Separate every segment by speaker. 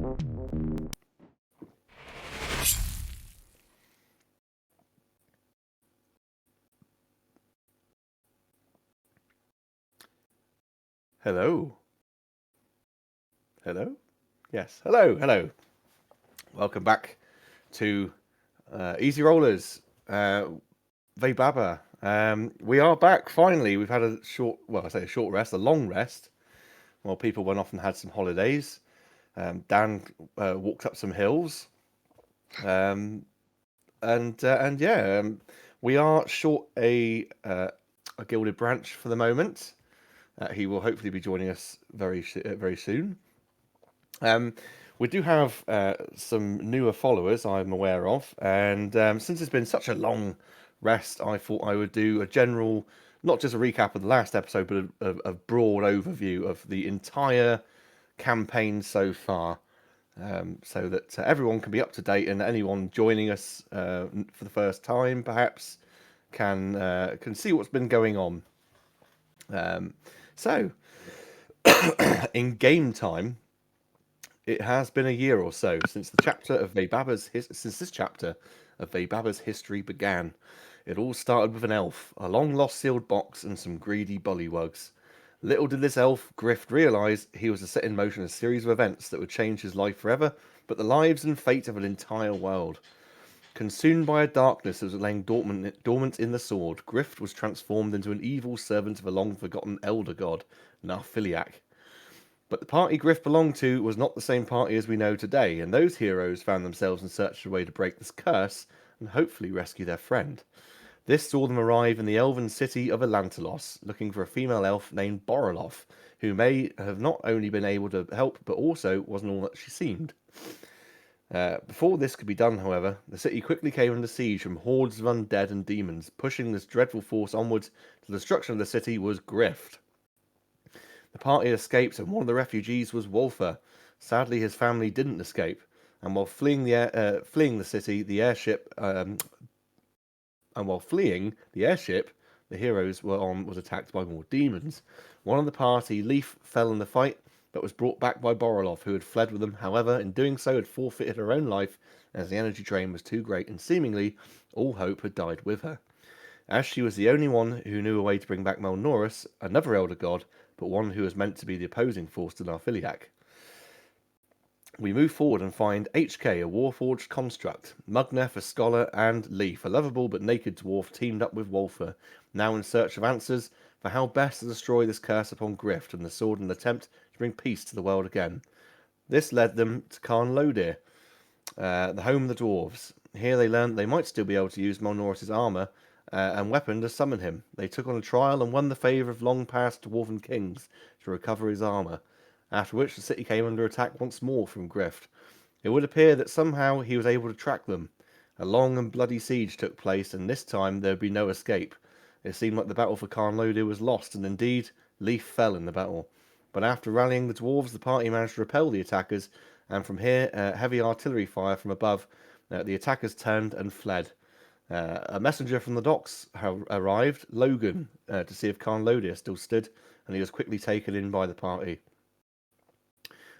Speaker 1: Hello. Hello? Yes. Hello. Hello. Welcome back to Easy Rollers. Vaybaba. We are back finally. We've had a short, well, I say a short rest, a long rest, while people went off and had some holidays. Dan walked up some hills. Um, and yeah, we are short a gilded branch for the moment. He will hopefully be joining us very soon. Um, we do have some newer followers I'm aware of, and since it's been such a long rest, I thought I would do a general, not just a recap of the last episode, but a broad overview of the entire campaign so far, so that everyone can be up to date, and anyone joining us for the first time, perhaps, can see what's been going on. So, in game time. It has been a year or so since this chapter of Vaybaba's history began. It all started with an elf, a long lost sealed box, and some greedy bullywugs. Little did this elf, Grift, realise he was to set in motion a series of events that would change his life forever, but the lives and fate of an entire world. Consumed by a darkness that was laying dormant in the sword, Grift was transformed into an evil servant of a long forgotten elder god, Narfiliac. But the party Griff belonged to was not the same party as we know today, and those heroes found themselves in search of a way to break this curse and hopefully rescue their friend. This saw them arrive in the elven city of Illantalos, looking for a female elf named Boroloff, who may have not only been able to help, but also wasn't all that she seemed. Before this could be done, however, the city quickly came under siege from hordes of undead and demons. Pushing this dreadful force onwards to the destruction of the city was Grift. The party escaped, and one of the refugees was Wolfer. Sadly, his family didn't escape, and while fleeing the city, the airship the heroes were on was attacked by more demons. One of the party, Leaf, fell in the fight, but was brought back by Boroloff, who had fled with them. However, in doing so, had forfeited her own life, as the energy drain was too great, and seemingly all hope had died with her. As she was the only one who knew a way to bring back Melnorus, another elder god, but one who was meant to be the opposing force to Narfiliac. We move forward and find HK, a warforged construct, Mugnef, a scholar, and Leaf, a lovable but naked dwarf, teamed up with Wolfer, now in search of answers for how best to destroy this curse upon Grift and the sword in an attempt to bring peace to the world again. This led them to Carn Lodir, the home of the dwarves. Here they learned they might still be able to use Melnorus' armour and weapon to summon him. They took on a trial and won the favour of long-past dwarven kings to recover his armour, after which the city came under attack once more from Grift. It would appear that somehow he was able to track them. A long and bloody siege took place, and this time there would be no escape. It seemed like the battle for Carnlodir was lost, and indeed, Leaf fell in the battle. But after rallying the dwarves, the party managed to repel the attackers, and from here, heavy artillery fire from above, the attackers turned and fled. A messenger from the docks arrived, Logan, to see if Carnlodir still stood, and he was quickly taken in by the party.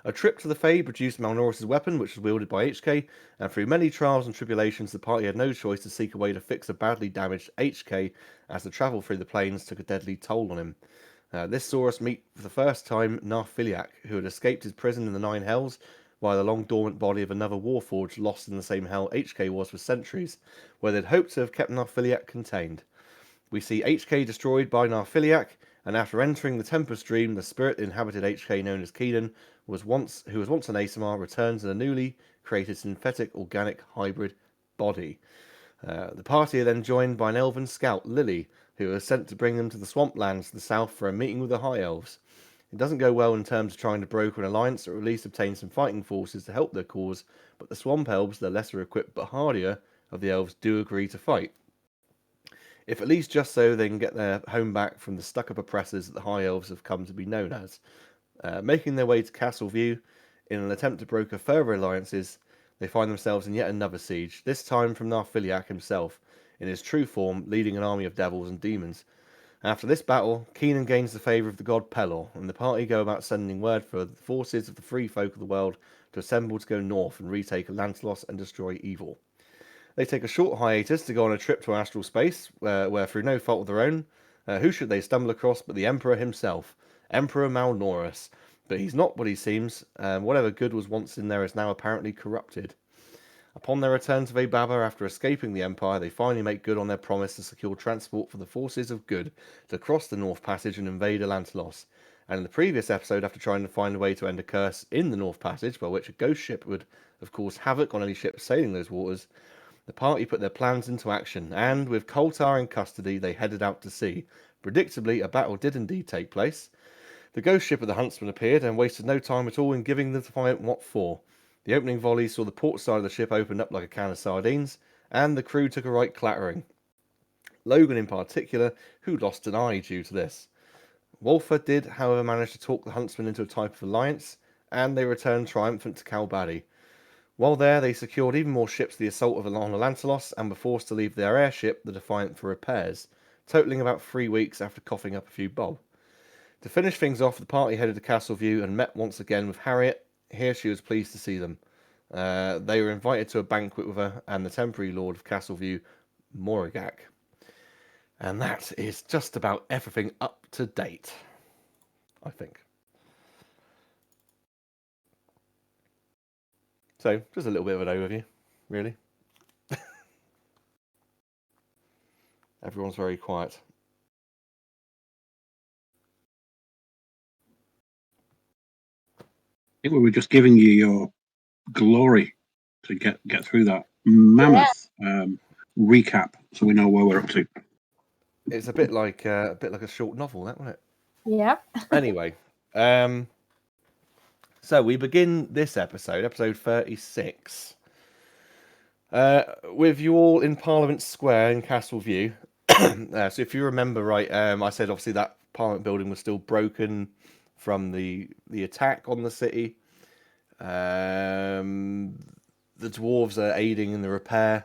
Speaker 1: A trip to the Fae produced Melnorus' weapon, which was wielded by HK, and through many trials and tribulations, the party had no choice to seek a way to fix a badly damaged HK, as the travel through the plains took a deadly toll on him. This saw us meet for the first time Narfiliac, who had escaped his prison in the Nine Hells, while the long dormant body of another warforged lost in the same hell HK was for centuries, where they'd hoped to have kept Narfiliac contained. We see HK destroyed by Narfiliac, and after entering the Tempest Dream, the spirit that inhabited HK, known as Keenan, who was once an Asimar, returns in a newly created synthetic organic hybrid body. The party are then joined by an elven scout, Lily, who was sent to bring them to the swamplands to the south for a meeting with the High Elves. It doesn't go well in terms of trying to broker an alliance, or at least obtain some fighting forces to help their cause, but the Swamp Elves, the lesser equipped but hardier of the elves, do agree to fight. If at least just so they can get their home back from the stuck-up oppressors that the High Elves have come to be known as. Making their way to Castle View, in an attempt to broker further alliances, they find themselves in yet another siege, this time from Narfiliac himself, in his true form, leading an army of devils and demons. After this battle, Keenan gains the favour of the god Pelor, and the party go about sending word for the forces of the free folk of the world to assemble to go north and retake Illantalos and destroy evil. They take a short hiatus to go on a trip to astral space, where through no fault of their own, who should they stumble across but the Emperor himself, Emperor Malnorus. But he's not what he seems. Whatever good was once in there is now apparently corrupted. Upon their return to Vaybaba after escaping the Empire, they finally make good on their promise to secure transport for the forces of good to cross the North Passage and invade Illantalos. And in the previous episode, after trying to find a way to end a curse in the North Passage, by which a ghost ship would, of course, havoc on any ship sailing those waters, the party put their plans into action, and with Koltar in custody, they headed out to sea. Predictably, a battle did indeed take place. The ghost ship of the Huntsman appeared and wasted no time at all in giving the Defiant what for. The opening volley saw the port side of the ship opened up like a can of sardines, and the crew took a right clattering. Logan in particular, who lost an eye due to this. Wolfer did, however, manage to talk the Huntsman into a type of alliance, and they returned triumphant to Calbadi. While there, they secured even more ships for the assault of Illantalos and were forced to leave their airship, the Defiant, for repairs, totaling about 3 weeks after coughing up a few bob. To finish things off, the party headed to Castleview and met once again with Harriet. Here she was pleased to see them. They were invited to a banquet with her and the temporary lord of Castleview, Morigak. And that is just about everything up to date, I think. So, just a little bit of an overview, really. Everyone's very quiet.
Speaker 2: I think we were just giving you your glory to get through that mammoth recap, so we know where we're up to.
Speaker 1: It's a bit like a short novel, that, wasn't it?
Speaker 3: Yep.
Speaker 1: Anyway, so we begin this episode 36, with you all in Parliament Square in Castleview. So if you remember right, I said obviously that Parliament building was still broken from the attack on the city. The dwarves are aiding in the repair.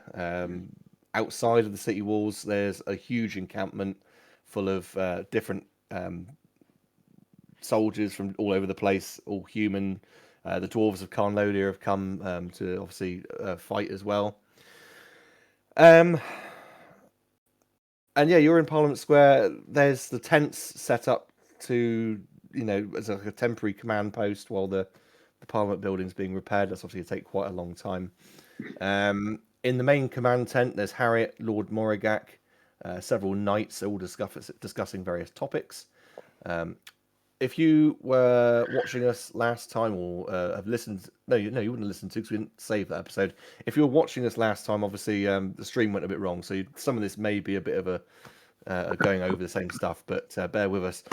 Speaker 1: Outside of the city walls, there's a huge encampment full of different soldiers from all over the place, all human. The dwarves of Carnlodia have come to obviously fight as well. And yeah, you're in Parliament Square. There's the tents set up to, as like a temporary command post while the Parliament building's being repaired. That's obviously going to take quite a long time. In the main command tent, there's Harriet, Lord Morigak, several knights, all discussing various topics. If you were watching us last time or have listened, no, you wouldn't have listened to because we didn't save that episode. If you were watching us last time, obviously the stream went a bit wrong, so some of this may be a bit of a going over the same stuff, but bear with us.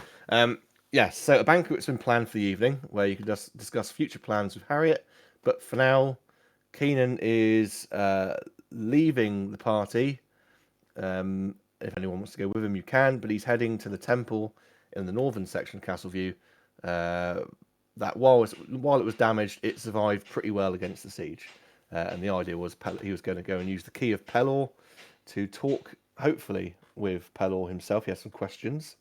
Speaker 1: Yes, so a banquet's been planned for the evening where you can just discuss future plans with Harriet, but for now, Keenan is leaving the party. If anyone wants to go with him, you can, but he's heading to the temple in the northern section of Castleview. That while it was damaged, it survived pretty well against the siege. And the idea was he was going to go and use the key of Pelor to talk, hopefully, with Pelor himself. He has some questions.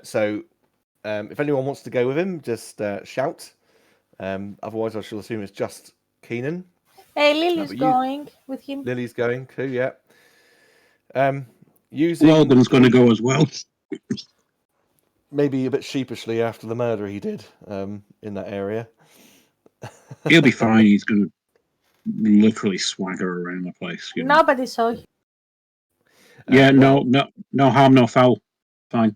Speaker 1: So if anyone wants to go with him, just shout. Otherwise, I shall assume it's just Keenan.
Speaker 3: Hey, Lily's going with him.
Speaker 1: Lily's going too, yeah.
Speaker 2: Logan's going to go as well.
Speaker 1: Maybe a bit sheepishly after the murder he did in that area.
Speaker 2: He'll be fine. He's going to literally swagger around the place.
Speaker 3: Nobody saw him.
Speaker 2: Yeah, no harm, no foul. Fine.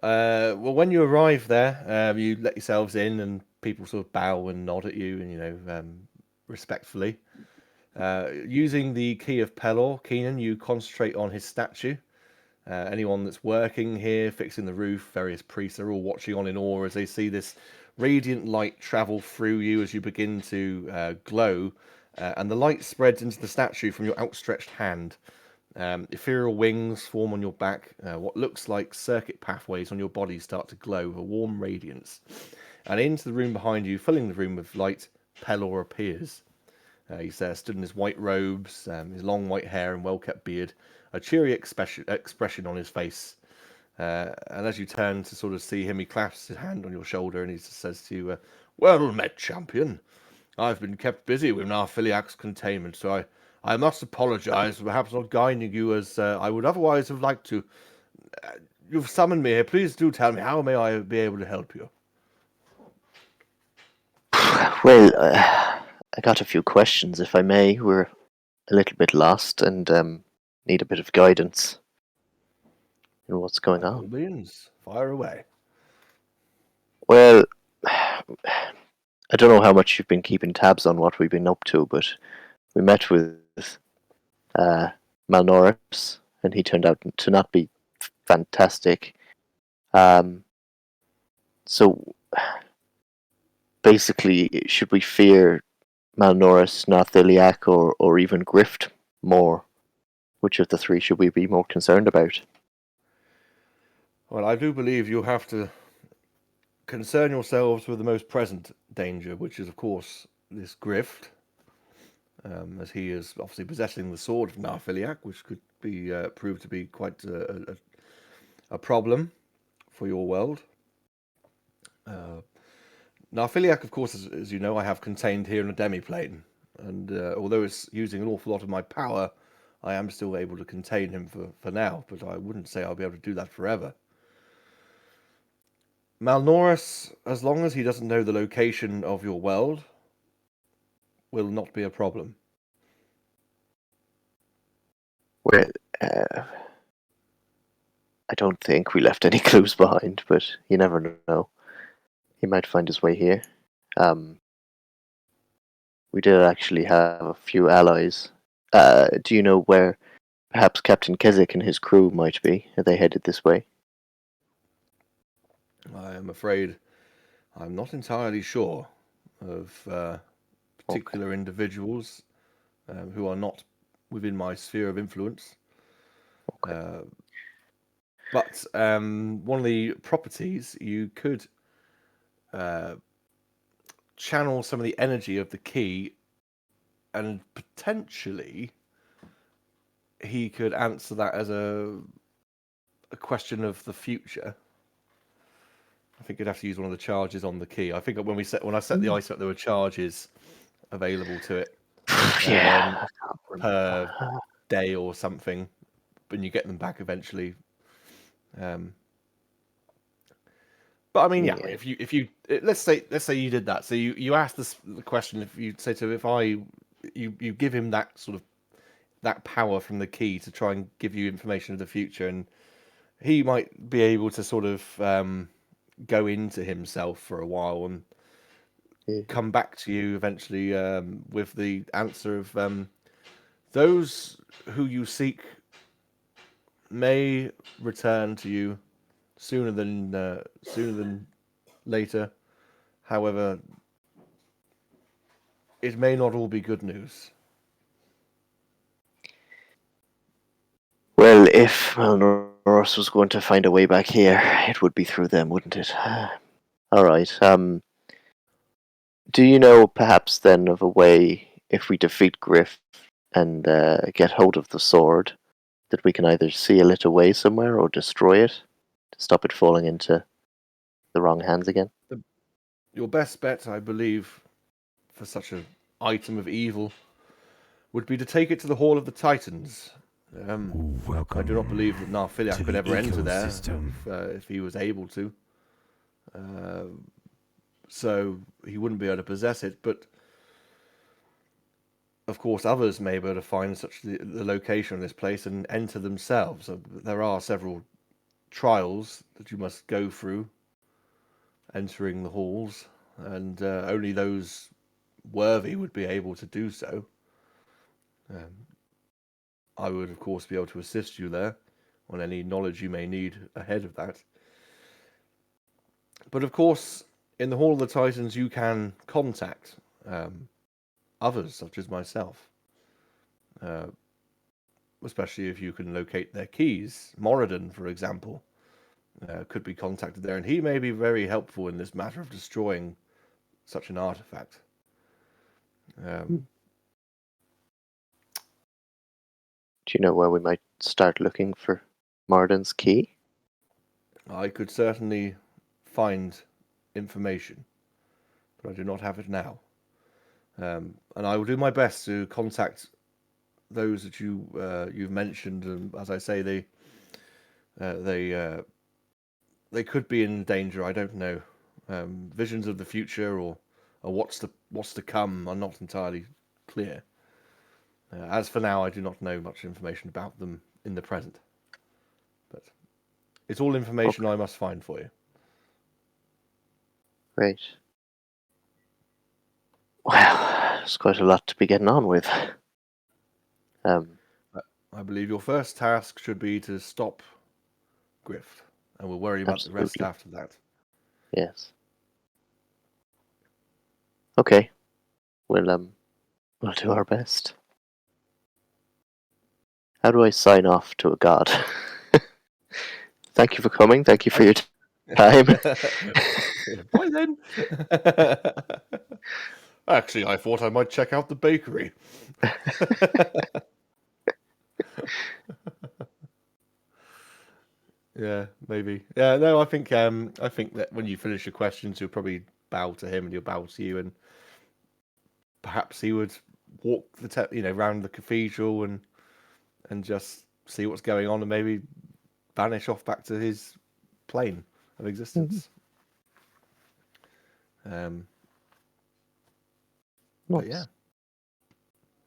Speaker 1: Well, when you arrive there, you let yourselves in, and people sort of bow and nod at you, and respectfully. Using the key of Pelor, Keenan, you concentrate on his statue. Anyone that's working here, fixing the roof, various priests are all watching on in awe as they see this radiant light travel through you as you begin to glow, and the light spreads into the statue from your outstretched hand. Ethereal wings form on your back. What looks like circuit pathways on your body start to glow with a warm radiance. And into the room behind you, filling the room with light, Pelor appears. He's stood in his white robes, his long white hair and well-kept beard, a cheery expression on his face. And as you turn to sort of see him, he clasps his hand on your shoulder and he says to you, "Well met, champion. I've been kept busy with Narphiliac's containment, so I must apologize for perhaps not guiding you as I would otherwise have liked to. You've summoned me here. Please do tell me, how may I be able to help you?"
Speaker 4: Well, I got a few questions, if I may. We're a little bit lost and need a bit of guidance in what's going
Speaker 1: By all
Speaker 4: on.
Speaker 1: means, fire away.
Speaker 4: Well, I don't know how much you've been keeping tabs on what we've been up to, but we met with Malnoris, and he turned out to not be fantastic. So basically, should we fear Malnoris, Narthiliac, or even Grift more? Which of the three should we be more concerned about?
Speaker 1: Well, I do believe you have to concern yourselves with the most present danger, which is, of course, this Grift, as he is obviously possessing the sword of Narphiliac, which could be proved to be quite a problem for your world. Narphiliac, of course, as you know, I have contained here in a demiplane, and although it's using an awful lot of my power, I am still able to contain him for now, but I wouldn't say I'll be able to do that forever. Malnoris, as long as he doesn't know the location of your world, will not be a problem.
Speaker 4: Well, I don't think we left any clues behind, but you never know. He might find his way here. We did actually have a few allies. Do you know where perhaps Captain Keswick and his crew might be? Are they headed this way?
Speaker 1: I am afraid I'm not entirely sure of particular individuals who are not within my sphere of influence.
Speaker 4: Okay.
Speaker 1: But one of the properties, you could channel some of the energy of the key, and potentially he could answer that as a question of the future. I think you'd have to use one of the charges on the key. I think when I set the ice up, there were charges available to it
Speaker 4: Yeah.
Speaker 1: per day or something, but you get them back eventually. But I mean, yeah,
Speaker 4: Yeah.
Speaker 1: if you let's say you did that. So you asked the question. If you say to, if you give him that sort of that power from the key to try and give you information of the future, and he might be able to sort of go into himself for a while and come back to you eventually with the answer of those who you seek may return to you sooner than later. However, it may not all be good news.
Speaker 4: Well, if Malnoros was going to find a way back here, it would be through them, wouldn't it? All right. Do you know perhaps then of a way, if we defeat Griff and get hold of the sword, that we can either seal it away somewhere or destroy it to stop it falling into the wrong hands again?
Speaker 1: Your best bet, I believe, for such an item of evil would be to take it to the Hall of the Titans. I do not believe that Narphiliac could ever enter there if he was able to. So he wouldn't be able to possess it, but of course others may be able to find such the location of this place and enter themselves. So there are several trials that you must go through entering the halls, and only those worthy would be able to do so. I would, of course, be able to assist you there on any knowledge you may need ahead of that. But of course, in the Hall of the Titans, you can contact others, such as myself. Especially if you can locate their keys. Moradin, for example, could be contacted there, and he may be very helpful in this matter of destroying such an artifact.
Speaker 4: Do you know where we might start looking for Marden's key?
Speaker 1: I could certainly find information, but I do not have it now. And I will do my best to contact those that you've mentioned. And as I say, they could be in danger. I don't know. Visions of the future or what's to come are not entirely clear. As for now, I do not know much information about them in the present. But it's all information I must find for you.
Speaker 4: Great. Well, it's quite a lot to be getting on with.
Speaker 1: I believe your first task should be to stop Grift, and we'll worry about the rest
Speaker 4: Absolutely.
Speaker 1: after that.
Speaker 4: Yes. Okay. We'll do our best. How do I sign off to a god? Thank you for coming. Thank you for your time.
Speaker 1: Bye then. Actually, I thought I might check out the bakery. Yeah, maybe. Yeah, no, I think that when you finish your questions, you'll probably bow to him and he'll bow to you, and perhaps he would walk round the cathedral and just see what's going on, and maybe vanish off back to his plane of existence. But yeah.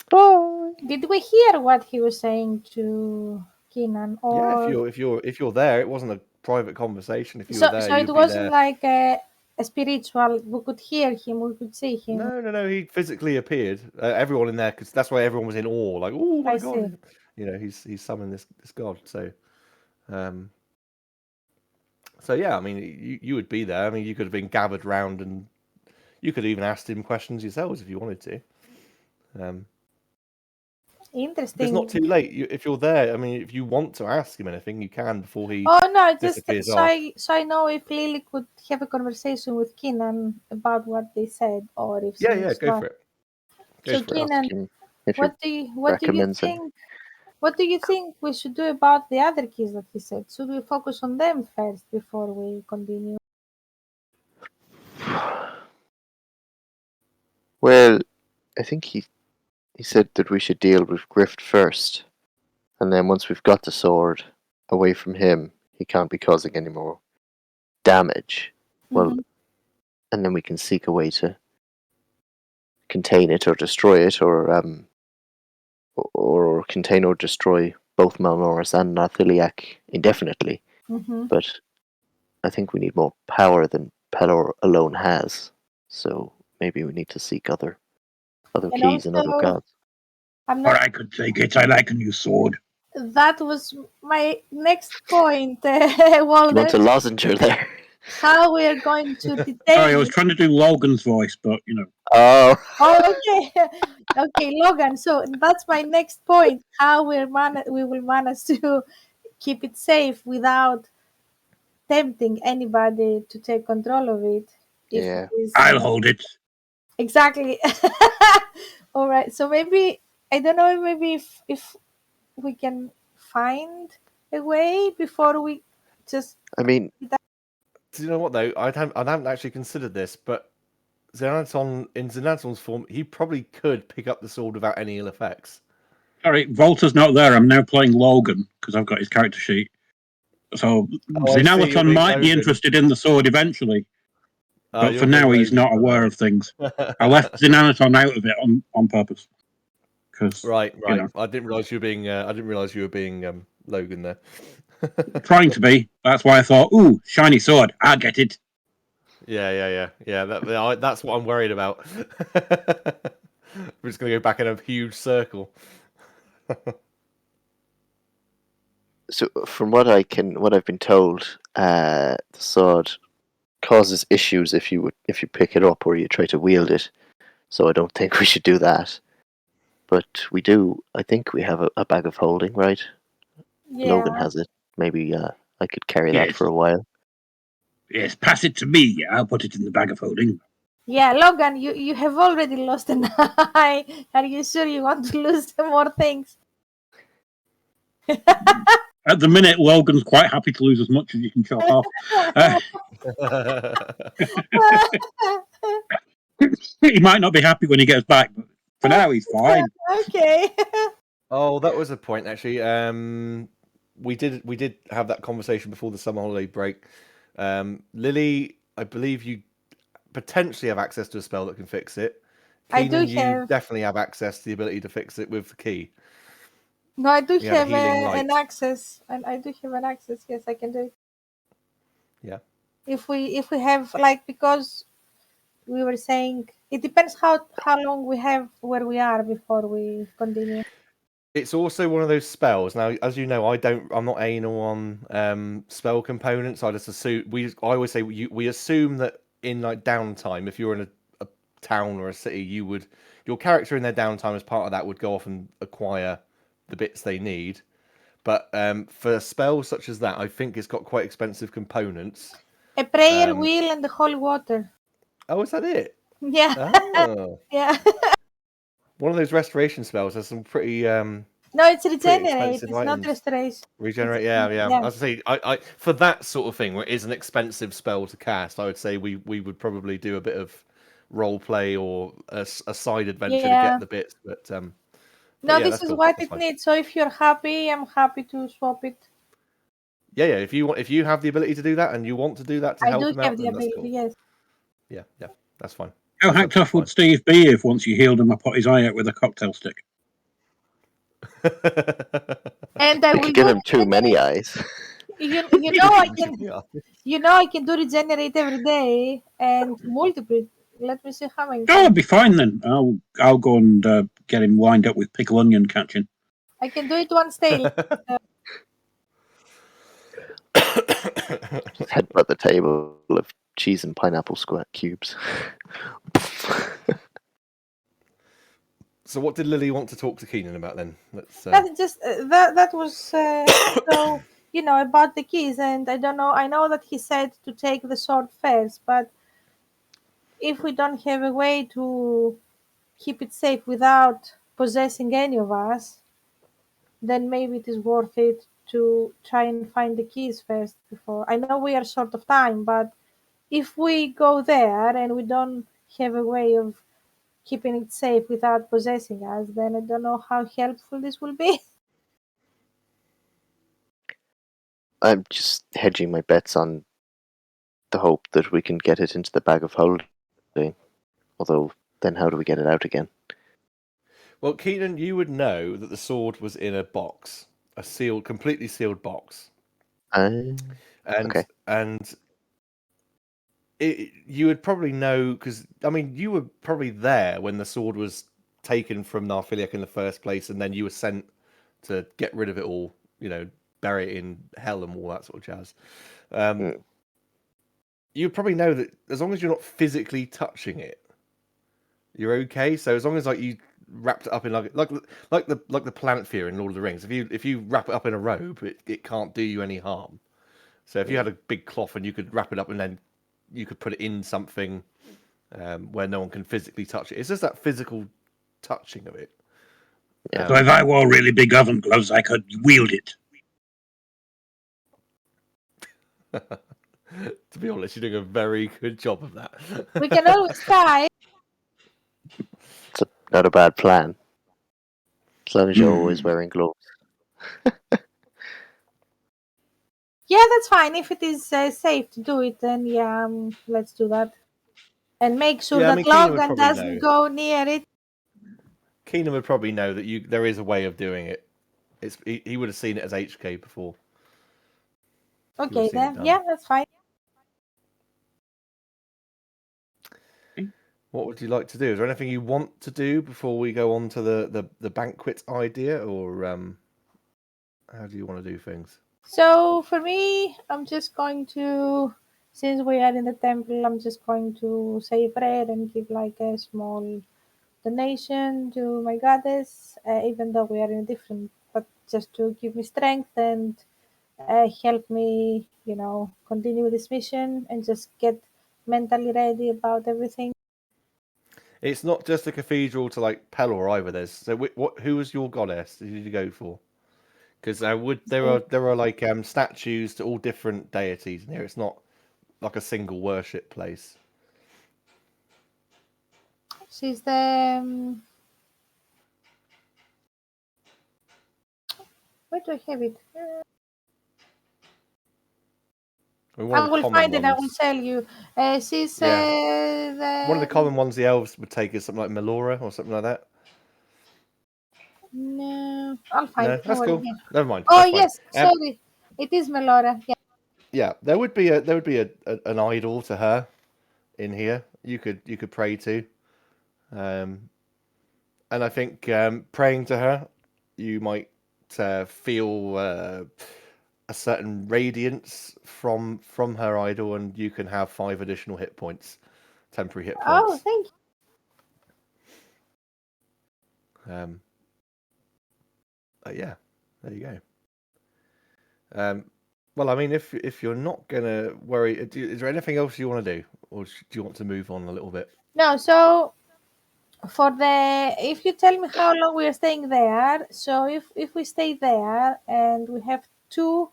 Speaker 4: Bye.
Speaker 3: Did we hear what he was saying to Keenan?
Speaker 1: Yeah,
Speaker 3: Or
Speaker 1: if you're there, it wasn't a private conversation. If you
Speaker 3: so
Speaker 1: were there,
Speaker 3: so it
Speaker 1: you'd be
Speaker 3: wasn't
Speaker 1: there.
Speaker 3: like a spiritual. We could hear him. We could see him.
Speaker 1: No. He physically appeared. Everyone in there, because that's why everyone was in awe. Like, oh my
Speaker 3: I see.
Speaker 1: god, he's summoned this god. So yeah, I mean, you would be there. I mean, you could have been gathered round, and you could have even asked him questions yourselves if you wanted to.
Speaker 3: Interesting.
Speaker 1: It's not too late. If you're there, I mean, if you want to ask him anything, you can before he
Speaker 3: Oh no, just
Speaker 1: disappears
Speaker 3: so
Speaker 1: off.
Speaker 3: I know if Lily could have a conversation with Keenan about what they said, or if
Speaker 1: Yeah, go for it.
Speaker 3: So Keenan,
Speaker 4: If
Speaker 3: what do you think? What do you think we should do about the other keys that he said? Should we focus on them first before we continue?
Speaker 4: Well, I think he said that we should deal with Grift first, and then once we've got the sword away from him, he can't be causing any more damage. Well, and then we can seek a way to contain it or destroy it, or contain or destroy both Malnoris and Narthiliac indefinitely. But I think we need more power than Pelor alone has. So maybe we need to seek other keys and other gods.
Speaker 2: Or I could take it. I like a new sword.
Speaker 3: That was my next point, Walden.
Speaker 4: You want a lozenge there?
Speaker 3: How we are going to detain?
Speaker 2: Sorry, I was trying to do Logan's voice, but
Speaker 4: Oh.
Speaker 3: Okay, okay, Logan. So that's my next point. How we will manage to keep it safe without tempting anybody to take control of it.
Speaker 4: Yeah.
Speaker 2: I'll hold it.
Speaker 3: Exactly. All right. So maybe I don't know. Maybe if we can find a way before we just.
Speaker 4: I mean,
Speaker 1: do you know what though? I haven't actually considered this, but Xenaton in Xenaton's form, he probably could pick up the sword without any ill effects.
Speaker 2: Sorry, Volta's not there. I'm now playing Logan because I've got his character sheet. So Xenaton might be interested in the sword eventually, but for now he's not aware of things. I left Xenaton out of it on purpose.
Speaker 1: Right. I didn't realize you were being Logan there.
Speaker 2: Trying to be. That's why I thought, ooh, shiny sword. I'll get it.
Speaker 1: Yeah. That's what I'm worried about. We're just gonna go back in a huge circle.
Speaker 4: So from what I've been told, the sword causes issues if you pick it up or you try to wield it. So I don't think we should do that. But we do. I think we have a bag of holding, right?
Speaker 3: Yeah.
Speaker 4: Logan has it. Maybe I could carry that for a while.
Speaker 2: Yes, pass it to me. I'll put it in the bag of holding.
Speaker 3: Yeah, Logan, you have already lost an eye. Are you sure you want to lose more things?
Speaker 2: At the minute, Logan's quite happy to lose as much as you can chop off. He might not be happy when he gets back, but for now he's fine.
Speaker 3: Okay.
Speaker 1: Oh, that was a point actually. We did have that conversation before the summer holiday break. Lily, I believe you potentially have access to a spell that can fix it.
Speaker 3: I do
Speaker 1: Keenan, you
Speaker 3: have.
Speaker 1: definitely have access to the ability to fix it with the key.
Speaker 3: No, I do
Speaker 1: You had a
Speaker 3: have
Speaker 1: healing light.
Speaker 3: an access, and I do have an access. Yes, I can do it.
Speaker 1: Yeah.
Speaker 3: If we have because we were saying it depends how long we have where we are before we continue.
Speaker 1: It's also one of those spells. Now, as you know, I'm not anal on spell components. I just assume I always say we assume that in like downtime, if you're in a town or a city, your character in their downtime as part of that would go off and acquire the bits they need. But for spells such as that, I think it's got quite expensive components.
Speaker 3: A prayer wheel and the holy water.
Speaker 1: Oh, is that it?
Speaker 3: Yeah.
Speaker 1: Oh.
Speaker 3: Yeah.
Speaker 1: One of those restoration spells has some pretty
Speaker 3: No, it's regenerate. It's
Speaker 1: items.
Speaker 3: not restoration.
Speaker 1: Regenerate, yeah. As I say, I for that sort of thing, where it is an expensive spell to cast, I would say we would probably do a bit of role play or a side adventure to get the bits. But
Speaker 3: no,
Speaker 1: yeah,
Speaker 3: this is what it needs. So if you're happy, I'm happy to swap it.
Speaker 1: Yeah. If you have the ability to do that and you want to do that to help him out,
Speaker 3: I do have the
Speaker 1: then that's
Speaker 3: ability.
Speaker 1: cool.
Speaker 3: Yes.
Speaker 1: Yeah, that's fine.
Speaker 2: How hacked off would Steve be if once you healed him, I put his eye out with a cocktail stick?
Speaker 3: And I will
Speaker 4: give him too many eyes.
Speaker 3: You know I can. You know I can do regenerate every day and multiple. Let me see how many.
Speaker 2: Oh, I'll be fine then. I'll go and get him lined up with pickle onion catching.
Speaker 3: I can do it once daily.
Speaker 4: Headbutt the table of cheese and pineapple square cubes.
Speaker 1: So what did Lily want to talk to Keenan about then? Let's.
Speaker 3: That's just that was so about the keys, and I don't know. I know that he said to take the sword first, but if we don't have a way to keep it safe without possessing any of us, then maybe it is worth it to try and find the keys first before. I know we are short of time, but if we go there and we don't have a way of keeping it safe without possessing us, then I don't know how helpful this will be.
Speaker 4: I'm just hedging my bets on the hope that we can get it into the bag of holding. Although, then how do we get it out again?
Speaker 1: Well, Keenan, you would know that the sword was in a box, a sealed, completely sealed box.
Speaker 4: Okay.
Speaker 1: And you would probably know because you were probably there when the sword was taken from Narfiliak in the first place, and then you were sent to get rid of it all. Bury it in hell and all that sort of jazz. You probably know that as long as you're not physically touching it, you're okay. So as long as you wrapped it up in like the planet fear in Lord of the Rings, if you wrap it up in a robe, it can't do you any harm. So if you had a big cloth and you could wrap it up and then you could put it in something where no one can physically touch it. It's just that physical touching of it.
Speaker 2: Yeah. So if I wore really big oven gloves, I could wield it.
Speaker 1: To be honest, you're doing a very good job of that.
Speaker 3: We can always try.
Speaker 4: It's not a bad plan. As long as you're always wearing gloves.
Speaker 3: Yeah, that's fine. If it is safe to do it, then yeah, let's do that. And make sure that Logan doesn't go near it.
Speaker 1: Keenan would probably know that there is a way of doing it. He would have seen it as HK before.
Speaker 3: Okay, then. Yeah, that's fine.
Speaker 1: What would you like to do? Is there anything you want to do before we go on to the banquet idea, or how do you want to do things?
Speaker 3: So for me, I'm just going to, since we are in the temple, I'm just going to say a prayer and give like a small donation to my goddess, even though we are in different, but just to give me strength and help me, continue this mission and just get mentally ready about everything.
Speaker 1: It's not just a cathedral to like Pelor either. Who was your goddess? Who did you go for? Because there are like statues to all different deities in here. It's not like a single worship place.
Speaker 3: She's the. Where do I have it? I will find it. I will tell you. She's the.
Speaker 1: One of the common ones the elves would take is something like Melora or something like that.
Speaker 3: No, I'll find it.
Speaker 1: That's cool. Yeah. Never mind.
Speaker 3: Oh yes, sorry, it is Melora. Yeah.
Speaker 1: Yeah, there would be an idol to her in here. You could pray to, and I think praying to her, you might feel a certain radiance from her idol, and you can have 5 additional hit points, temporary hit points.
Speaker 3: Oh, thank
Speaker 1: you. Yeah, there you go. Well, I mean, if you're not gonna worry, is there anything else you want to do, or do you want to move on a little bit?
Speaker 3: No. So, if you tell me how long we are staying there, so if we stay there and we have two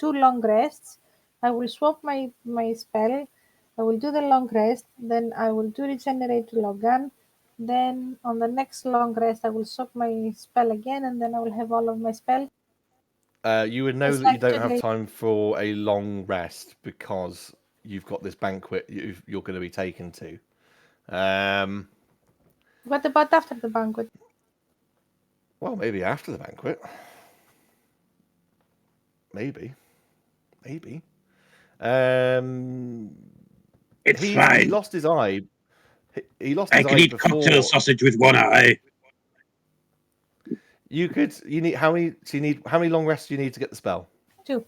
Speaker 3: long rests, I will swap my spell. I will do the long rest, then I will do regenerate to Logan. Then on the next long rest, I will swap my spell again, and then I will have all of my spell.
Speaker 1: You would know that you don't have time for a long rest because you've got this banquet you're going to be taken to.
Speaker 3: What about after the banquet?
Speaker 1: Well, maybe after the banquet. Maybe.
Speaker 2: It's
Speaker 1: fine. He lost his eye. He lost his eye before. I
Speaker 2: can eat cocktail sausage with one eye.
Speaker 1: You need how many long rests do you need to get the spell?
Speaker 3: 2.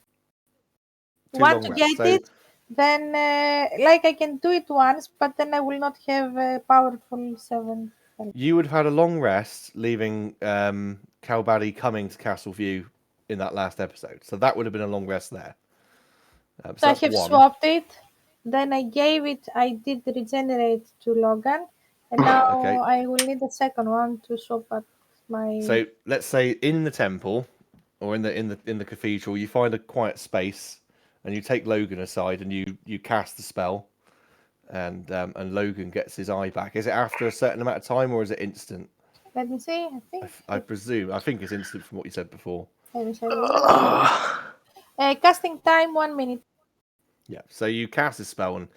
Speaker 3: One to get it, then like I can do it once, but then I will not have a powerful 7.
Speaker 1: You would have had a long rest, leaving Calbady coming to Castleview in that last episode, so that would have been a long rest there.
Speaker 3: So I have swapped it. Then I did regenerate to Logan, and now I will need the second one to swap at my.
Speaker 1: So let's say in the temple, or in the cathedral, you find a quiet space, and you take Logan aside, and you cast the spell, and Logan gets his eye back. Is it after a certain amount of time, or is it instant?
Speaker 3: Let me see.
Speaker 1: I think it's instant from what you said before.
Speaker 3: Let me see. Casting time 1 minute.
Speaker 1: Yeah, so you cast the spell,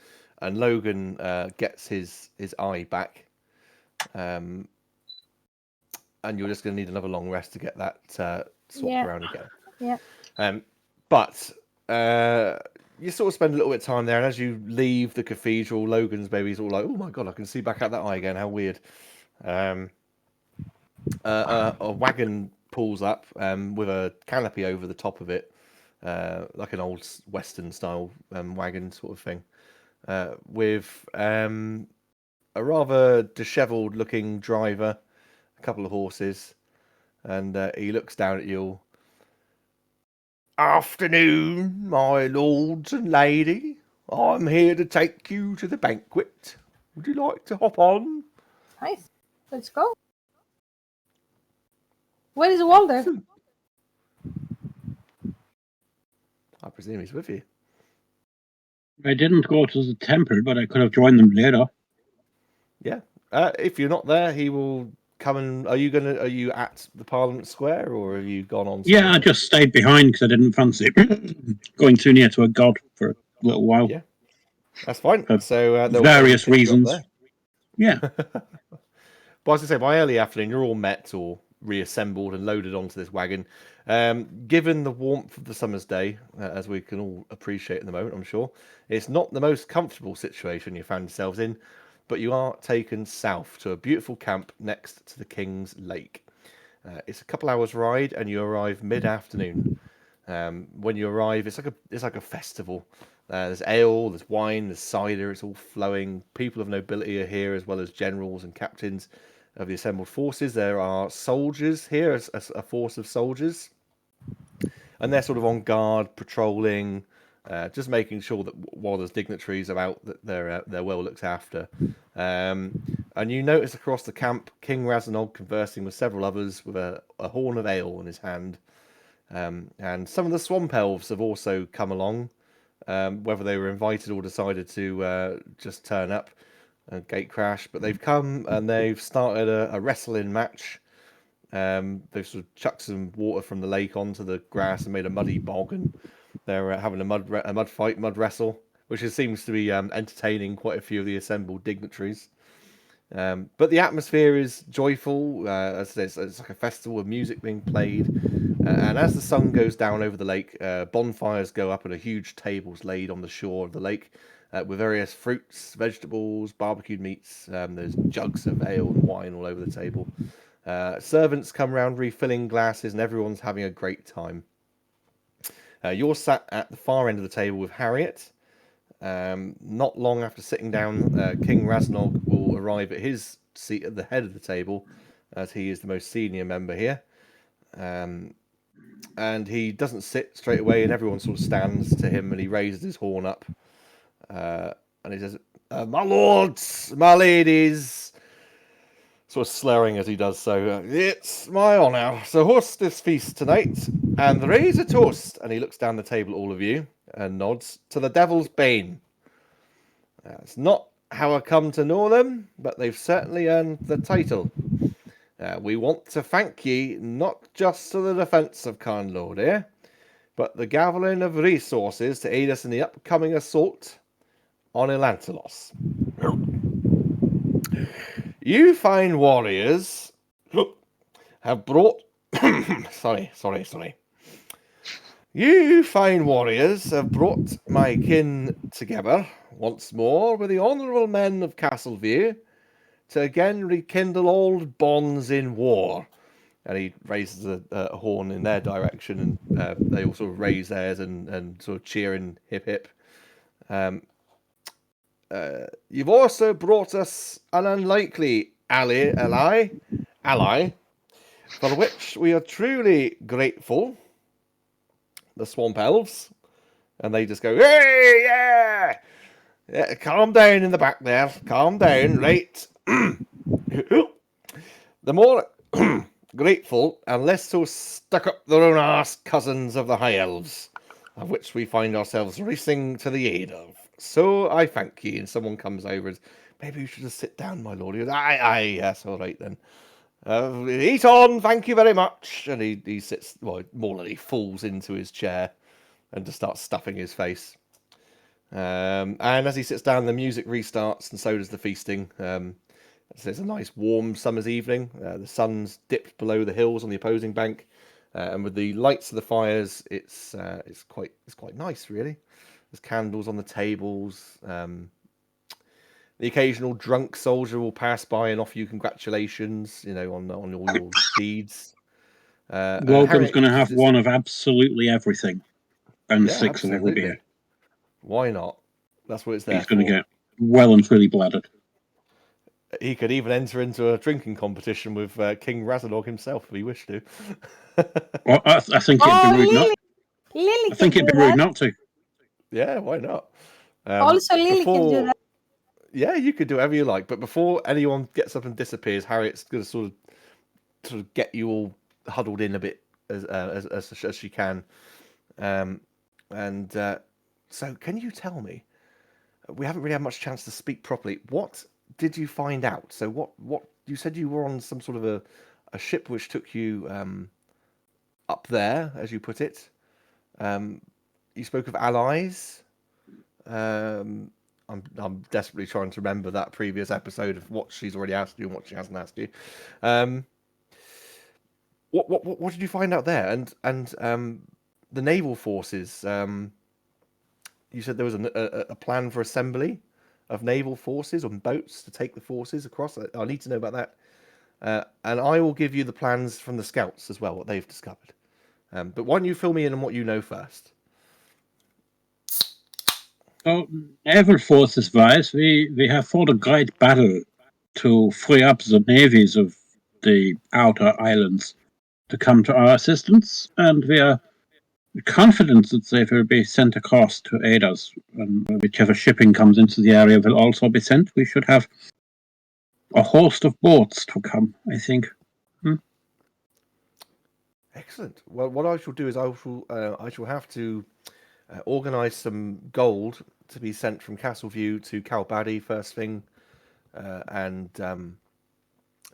Speaker 1: and Logan gets his eye back, and you're just going to need another long rest to get that swapped around again.
Speaker 3: Yeah.
Speaker 1: But you sort of spend a little bit of time there, and as you leave the cathedral, Logan's baby's all like, "Oh my god, I can see back out that eye again. How weird." A wagon pulls up with a canopy over the top of it. Like an old Western style wagon sort of thing, with a rather dishevelled looking driver, a couple of horses, and he looks down at you all. "Afternoon, my lords and lady. I'm here to take you to the banquet. Would you like to hop on?"
Speaker 3: Nice. Let's go. Where is Walter?
Speaker 1: I presume he's with you.
Speaker 2: I didn't go to the temple, but I could have joined them later.
Speaker 1: Yeah. If you're not there, he will come and... Are you at the Parliament Square, or have you gone on...
Speaker 2: Yeah, I just stayed behind because I didn't fancy going too near to a god for a little while.
Speaker 1: Yeah. That's fine. So
Speaker 2: various reasons. Yeah.
Speaker 1: But as I say, by early afternoon, you're all met or reassembled and loaded onto this wagon. Given the warmth of the summer's day, as we can all appreciate at the moment, I'm sure, it's not the most comfortable situation you found yourselves in, but you are taken south to a beautiful camp next to the King's Lake. It's a couple hours ride, and you arrive mid-afternoon. When you arrive, it's like a festival. There's ale, there's wine, there's cider. It's all flowing. People of nobility are here, as well as generals and captains of the assembled forces. There are soldiers here, a force of soldiers, and they're sort of on guard, patrolling, just making sure that while there's dignitaries about, that they're well looked after. And you notice across the camp King Razanog conversing with several others with a horn of ale in his hand. And some of the swamp elves have also come along, whether they were invited or decided to just turn up and gate crash. But they've come and they've started a wrestling match. They've sort of chucked some water from the lake onto the grass and made a muddy bog, and they're having a mud wrestle, which seems to be entertaining quite a few of the assembled dignitaries. But the atmosphere is joyful. As I say, it's like a festival of music being played. And as the sun goes down over the lake, bonfires go up and a huge table's laid on the shore of the lake with various fruits, vegetables, barbecued meats. There's jugs of ale and wine all over the table. Servants come round refilling glasses and everyone's having a great time. You're sat at the far end of the table with Harriet. Not long after sitting down, King Raznog will arrive at his seat at the head of the table, as he is the most senior member here. And he doesn't sit straight away, and everyone sort of stands to him, and he raises his horn up, and he says, "My lords, my ladies," sort of slurring as he does so. "It's my honour to host this feast tonight, and raise a toast." And he looks down the table at all of you and nods to the Devil's Bane. It's not how I come to know them, but they've certainly earned the title. We want to thank ye not just to the defence of Carnload here, but the gathering of resources to aid us in the upcoming assault on Illantalos. You fine warriors have brought... sorry. You fine warriors have brought my kin together once more with the honourable men of Castleview to again rekindle old bonds in war. And he raises a horn in their direction, and they all sort of raise theirs and sort of cheer and hip hip. You've also brought us an unlikely ally, for which we are truly grateful. The swamp elves, and they just go, "Hey, yeah, calm down in the back there, calm down, right." The more grateful and less so stuck up their own arse cousins of the high elves, of which we find ourselves racing to the aid of. So I thank ye. And someone comes over and, "Maybe you should just sit down, my lord." He goes, Aye, yes, all right then. Eat on, thank you very much." And he sits, well, more like he falls into his chair and just starts stuffing his face. And as he sits down, the music restarts, and so does the feasting. It's a nice warm summer's evening. The sun's dipped below the hills on the opposing bank, and with the lights of the fires, it's quite nice, really. There's candles on the tables. The occasional drunk soldier will pass by and offer you congratulations, on all your deeds.
Speaker 2: Logan's going to have one of absolutely everything, and 6 of every beer.
Speaker 1: Why not? That's what it's there for.
Speaker 2: He's going to get well and truly bladdered.
Speaker 1: He could even enter into a drinking competition with King Razornog himself if he wished to.
Speaker 2: Well, I think it'd be rude not. I think it'd be rude not to.
Speaker 1: Yeah, why not?
Speaker 3: Also, Lily can do that.
Speaker 1: Yeah, you could do whatever you like, but before anyone gets up and disappears, Harriet's going to sort of get you all huddled in a bit as she can. So, can you tell me? We haven't really had much chance to speak properly. What did you find out? So, what you said you were on some sort of a ship which took you up there, as you put it. You spoke of allies. I'm desperately trying to remember that previous episode of what she's already asked you and what she hasn't asked you. What did you find out there? And the naval forces. You said there was a plan for assembly of naval forces on boats to take the forces across. I need to know about that. And I will give you the plans from the scouts as well, what they've discovered. But why don't you fill me in on what you know first?
Speaker 2: So, naval forces wise, we have fought a great battle to free up the navies of the outer islands to come to our assistance, and we are confident that they will be sent across to aid us. And whichever shipping comes into the area will also be sent. We should have a host of boats to come, I think.
Speaker 1: Excellent. Well, what I shall do is I shall have to organise some gold to be sent from Castleview to Calbady first thing, and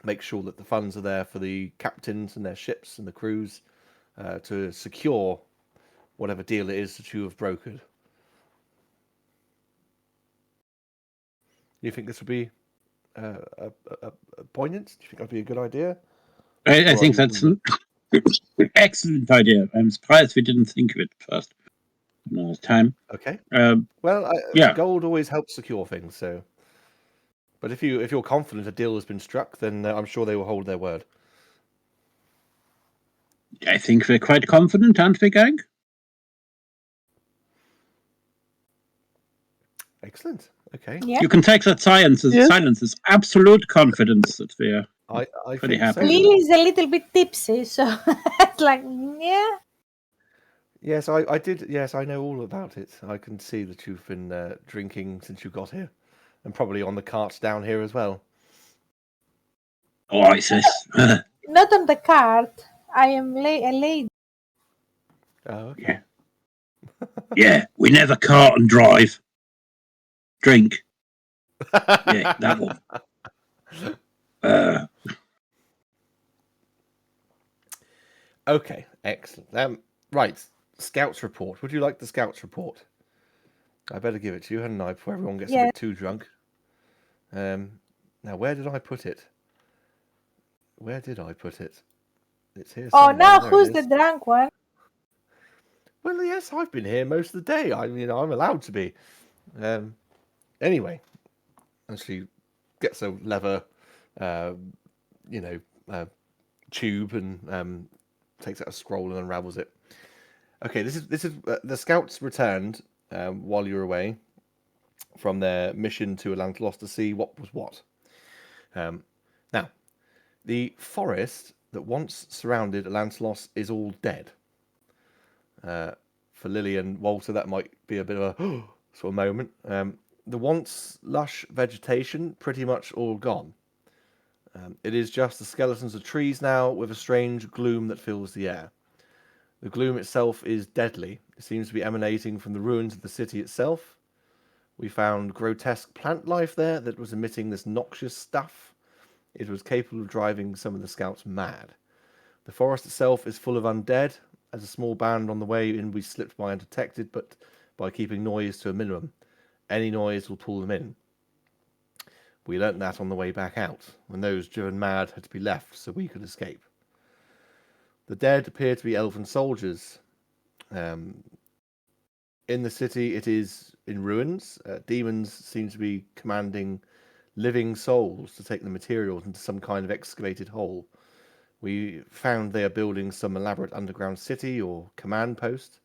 Speaker 1: make sure that the funds are there for the captains and their ships and the crews to secure whatever deal it is that you have brokered. Do you think this would be poignant? Do you think that'd be a good idea?
Speaker 2: I think that's an excellent idea. I'm surprised we didn't think of it first. Time.
Speaker 1: Okay.
Speaker 2: Well,
Speaker 1: gold always helps secure things. So, but if you're confident a deal has been struck, then I'm sure they will hold their word.
Speaker 2: I think we're quite confident, aren't we, gang?
Speaker 1: Excellent. Okay.
Speaker 3: Yeah.
Speaker 2: You can take that silence as absolute confidence that we're pretty happy.
Speaker 3: Lily's a little bit tipsy, so it's like, yeah.
Speaker 1: Yes, I did. Yes, I know all about it. I can see that you've been drinking since you got here, and probably on the carts down here as well.
Speaker 2: Oh, I says.
Speaker 3: Not on the cart. I am a lady.
Speaker 1: Oh, okay.
Speaker 2: Yeah, we never cart and drive. Drink. Yeah, that one.
Speaker 1: Okay, excellent. Right, Scouts report. Would you like the Scouts report? I better give it to you, hadn't I, before everyone gets a bit too drunk. Now, where did I put it? Where did I put it? It's here somewhere.
Speaker 3: Oh, now who's the drunk one?
Speaker 1: Well, yes, I've been here most of the day. I'm allowed to be. Anyway, and she gets a leather, tube and takes out a scroll and unravels it. Okay, this is the Scouts returned while you were away from their mission to Illantalos to see what was what. Now, the forest that once surrounded Illantalos is all dead. For Lily and Walter, that might be a bit of a sort of moment. The once lush vegetation pretty much all gone. It is just the skeletons of trees now, with a strange gloom that fills the air. The gloom itself is deadly. It seems to be emanating from the ruins of the city itself. We found grotesque plant life there that was emitting this noxious stuff. It was capable of driving some of the scouts mad. The forest itself is full of undead. As a small band on the way in, we slipped by undetected, but by keeping noise to a minimum. Any noise will pull them in. We learnt that on the way back out, when those driven mad had to be left so we could escape. The dead appear to be elven soldiers. In the city, it is in ruins. Demons seem to be commanding living souls to take the materials into some kind of excavated hole. We found they are building some elaborate underground city or command post.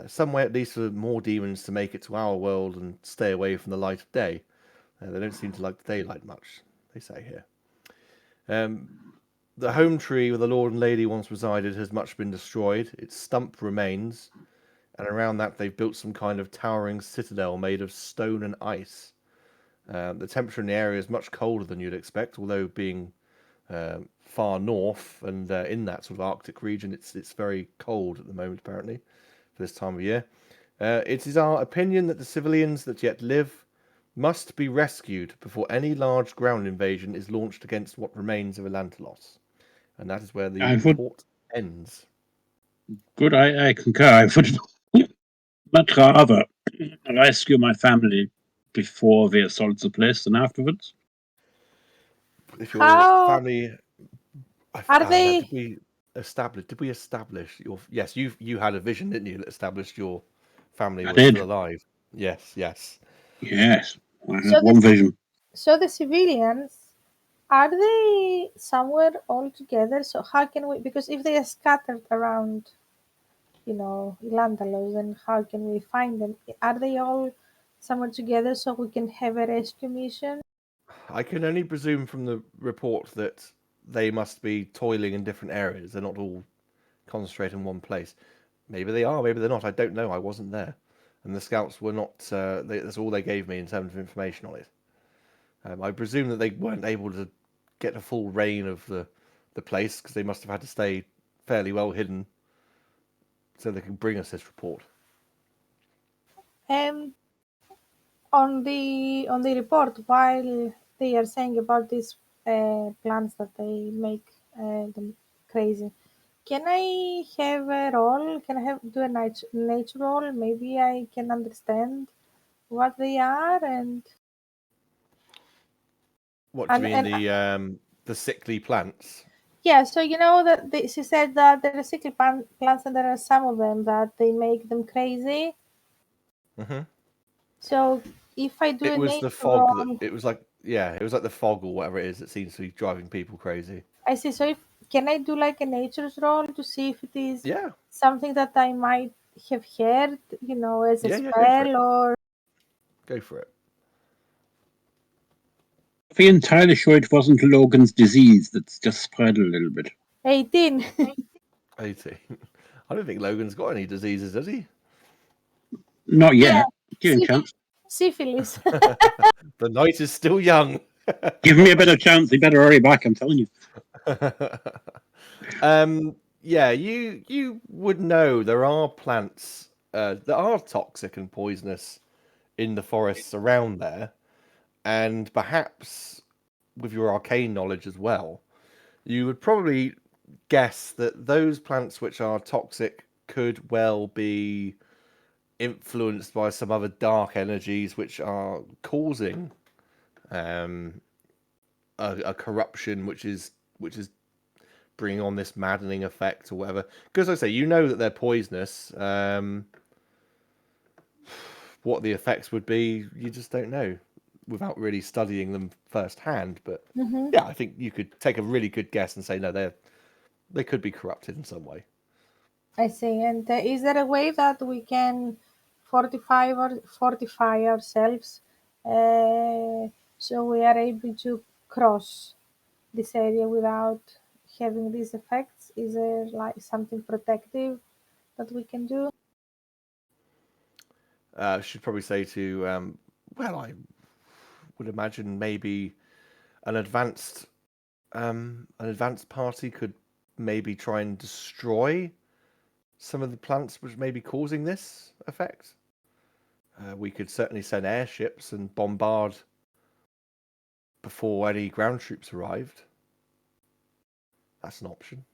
Speaker 1: Some way at least for more demons to make it to our world and stay away from the light of day. They don't seem to like the daylight much, they say here. The home tree where the Lord and Lady once resided has much been destroyed. Its stump remains, and around that they've built some kind of towering citadel made of stone and ice. The temperature in the area is much colder than you'd expect, although being far north and in that sort of Arctic region, it's very cold at the moment, apparently, for this time of year. It is our opinion that the civilians that yet live must be rescued before any large ground invasion is launched against what remains of Illantalos. And that is where the report ends.
Speaker 2: Good, I concur. I would much rather rescue my family before we assault the place than afterwards.
Speaker 1: If your family...
Speaker 3: Are they...
Speaker 1: Did we establish your... Yes, you had a vision, didn't you, that established your family was still alive. Yes.
Speaker 2: Yes, I had one vision.
Speaker 3: So the civilians, are they somewhere all together? So how can we... Because if they are scattered around, Illantalos, then how can we find them? Are they all somewhere together so we can have a rescue mission?
Speaker 1: I can only presume from the report that they must be toiling in different areas. They're not all concentrated in one place. Maybe they are, maybe they're not. I don't know. I wasn't there. And the scouts were not... that's all they gave me in terms of information on it. I presume that they weren't able to get a full reign of the place because they must have had to stay fairly well hidden, so they can bring us this report.
Speaker 3: On the report, while they are saying about these plants that they make them crazy, can I have a role? Can I do a nature role? Maybe I can understand what they are and.
Speaker 1: What do you mean, the sickly plants?
Speaker 3: Yeah, so you know that she said that there are sickly plants and there are some of them that they make them crazy.
Speaker 1: Mm-hmm.
Speaker 3: So if I do
Speaker 1: It
Speaker 3: a
Speaker 1: was the
Speaker 3: nature
Speaker 1: fog that
Speaker 3: roll,
Speaker 1: it was like. Yeah, it was like the fog or whatever it is that seems to be driving people crazy.
Speaker 3: I see. So if can I do like a nature's roll to see if it is
Speaker 1: Yeah,
Speaker 3: something that I might have heard, as a
Speaker 1: yeah, go for it.
Speaker 3: spell or.
Speaker 1: Go for it.
Speaker 2: Are we entirely sure it wasn't Logan's disease that's just spread a little bit?
Speaker 3: 18.
Speaker 1: 18. I don't think Logan's got any diseases, does he?
Speaker 2: Not
Speaker 3: Yeah,
Speaker 2: yet. Give him a chance.
Speaker 3: syphilis.
Speaker 1: The night is still young.
Speaker 2: Give me a bit of chance. He better hurry back. I'm telling you.
Speaker 1: Yeah, you would know there are plants that are toxic and poisonous in the forests around there, and perhaps with your arcane knowledge as well, you would probably guess that those plants which are toxic could well be influenced by some other dark energies which are causing a corruption which is bringing on this maddening effect or whatever. Because like I say, you know that they're poisonous. What the effects would be, you just don't know without really studying them firsthand. But yeah, I think you could take a really good guess and say no, they could be corrupted in some way.
Speaker 3: I see. And is there a way that we can fortify ourselves so we are able to cross this area without having these effects? Is there like something protective that we can do?
Speaker 1: I should probably say to well, I would imagine maybe an advanced an advanced party could maybe try and destroy some of the plants which may be causing this effect. We could certainly send airships and bombard before any ground troops arrived. That's an option.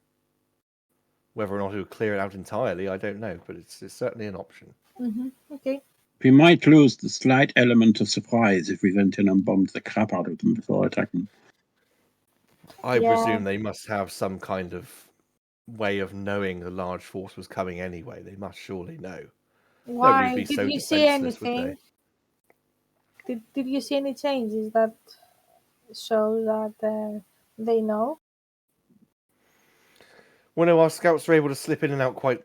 Speaker 1: Whether or not it would clear it out entirely, I don't know, but it's certainly an option.
Speaker 3: Okay.
Speaker 2: We might lose the slight element of surprise if we went in and bombed the crap out of them before attacking.
Speaker 1: I
Speaker 3: Yeah.
Speaker 1: presume they must have some kind of way of knowing the large force was coming anyway. They must surely know. Nobody would
Speaker 3: Why?
Speaker 1: be
Speaker 3: Did
Speaker 1: so
Speaker 3: you see
Speaker 1: defenseless, would they?
Speaker 3: anything? Did you see any changes that show that they know?
Speaker 1: Well, no, our scouts are able to slip in and out quite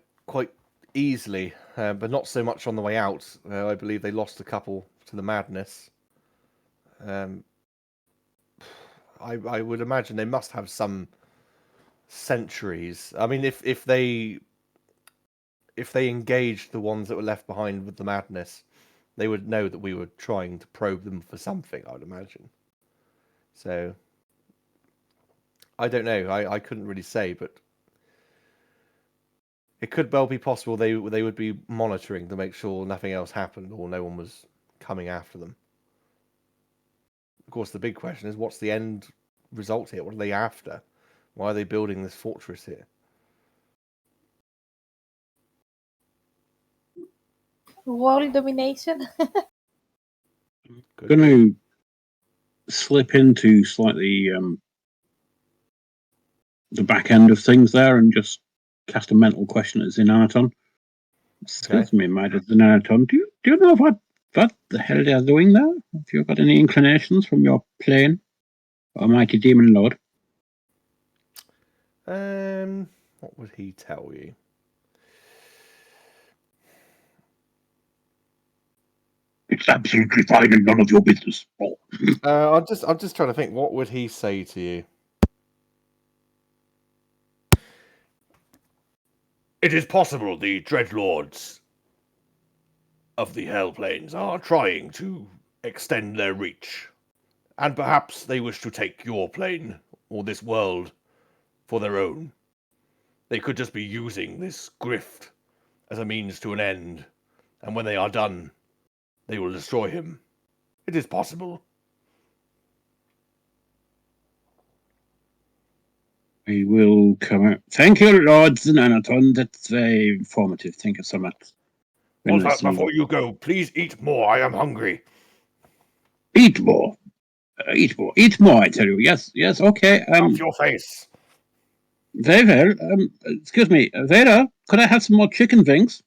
Speaker 1: easily, but not so much on the way out. I believe they lost a couple to the madness. I would imagine they must have some sentries. I mean, if they engaged the ones that were left behind with the madness, they would know that we were trying to probe them for something, I would imagine. So I don't know. I couldn't really say, but it could well be possible they would be monitoring to make sure nothing else happened or no one was coming after them. Of course, the big question is, what's the end result here? What are they after? Why are they building this fortress here?
Speaker 3: World domination?
Speaker 1: Could
Speaker 2: Going
Speaker 1: be.
Speaker 2: to slip into slightly the back end of things there and just cast a mental question at Xenarton. Excuse me, my Xenarton. Do you know what the hell they're doing there? Have you got any inclinations from your plane, Almighty Demon Lord?
Speaker 1: What would he tell you?
Speaker 2: It's absolutely fine and none of your business. Oh.
Speaker 1: I'm just trying to think. What would he say to you? It is possible the dreadlords of the Hell Plains are trying to extend their reach, and perhaps they wish to take your plane or this world for their own. They could just be using this grift as a means to an end, and when they are done, they will destroy him. It is possible.
Speaker 2: We will come out. Thank you, Lord Anaton. That's very informative. Thank you so much.
Speaker 1: Well, before you go, please eat more. I am hungry.
Speaker 2: Eat more. Eat more. Eat more, I tell you. Yes, yes, okay.
Speaker 1: Off your face.
Speaker 2: Very well. Excuse me. Vader, could I have some more chicken wings?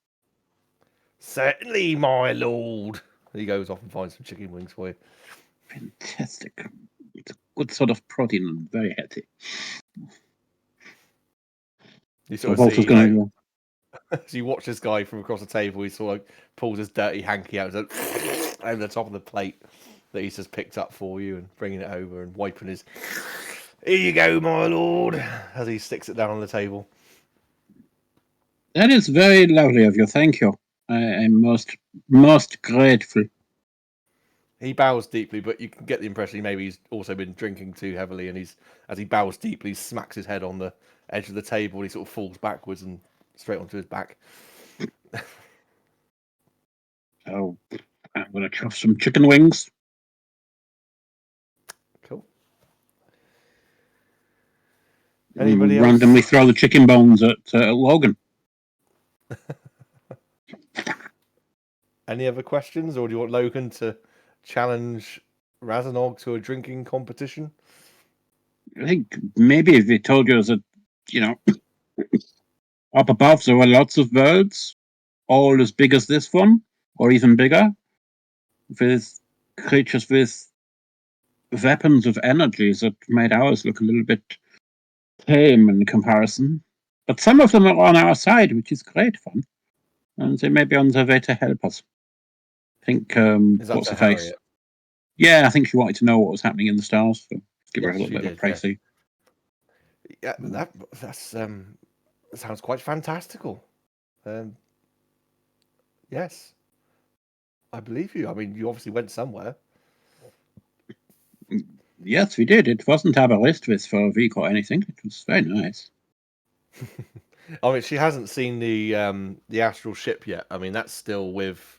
Speaker 1: Certainly, my lord. He goes off and finds some chicken wings for you.
Speaker 2: Fantastic. It's a good sort of protein and very healthy.
Speaker 1: You sort of see, as you watch this guy from across the table, he sort of pulls his dirty hanky out over the top of the plate that he's just picked up for you and bringing it over and wiping his... Here you go, my lord, as he sticks it down on the table.
Speaker 2: That is very lovely of you. Thank you. I am most grateful.
Speaker 1: He bows deeply, but you can get the impression maybe he's also been drinking too heavily, and as he bows deeply, he smacks his head on the edge of the table, and he sort of falls backwards and straight onto his back.
Speaker 2: So I'm going to chop some chicken wings.
Speaker 1: Cool. Anybody else?
Speaker 2: Randomly throw the chicken bones at Logan.
Speaker 1: Any other questions, or do you want Logan to challenge Razanog to a drinking competition?
Speaker 2: I think maybe if he told you that, up above there were lots of birds, all as big as this one, or even bigger, with creatures with weapons of energy that made ours look a little bit tame in comparison. But some of them are on our side, which is great fun. And they may be on their way to help us. I think, what's her face? Yeah, I think she wanted to know what was happening in the stars, so give her a little bit of a précis.
Speaker 1: Yeah, that sounds quite fantastical. Yes, I believe you. I mean, you obviously went somewhere.
Speaker 2: Yes, we did. It wasn't Aberystwyth for a week or anything. It was very nice.
Speaker 1: I mean, she hasn't seen the astral ship yet. I mean, that's still with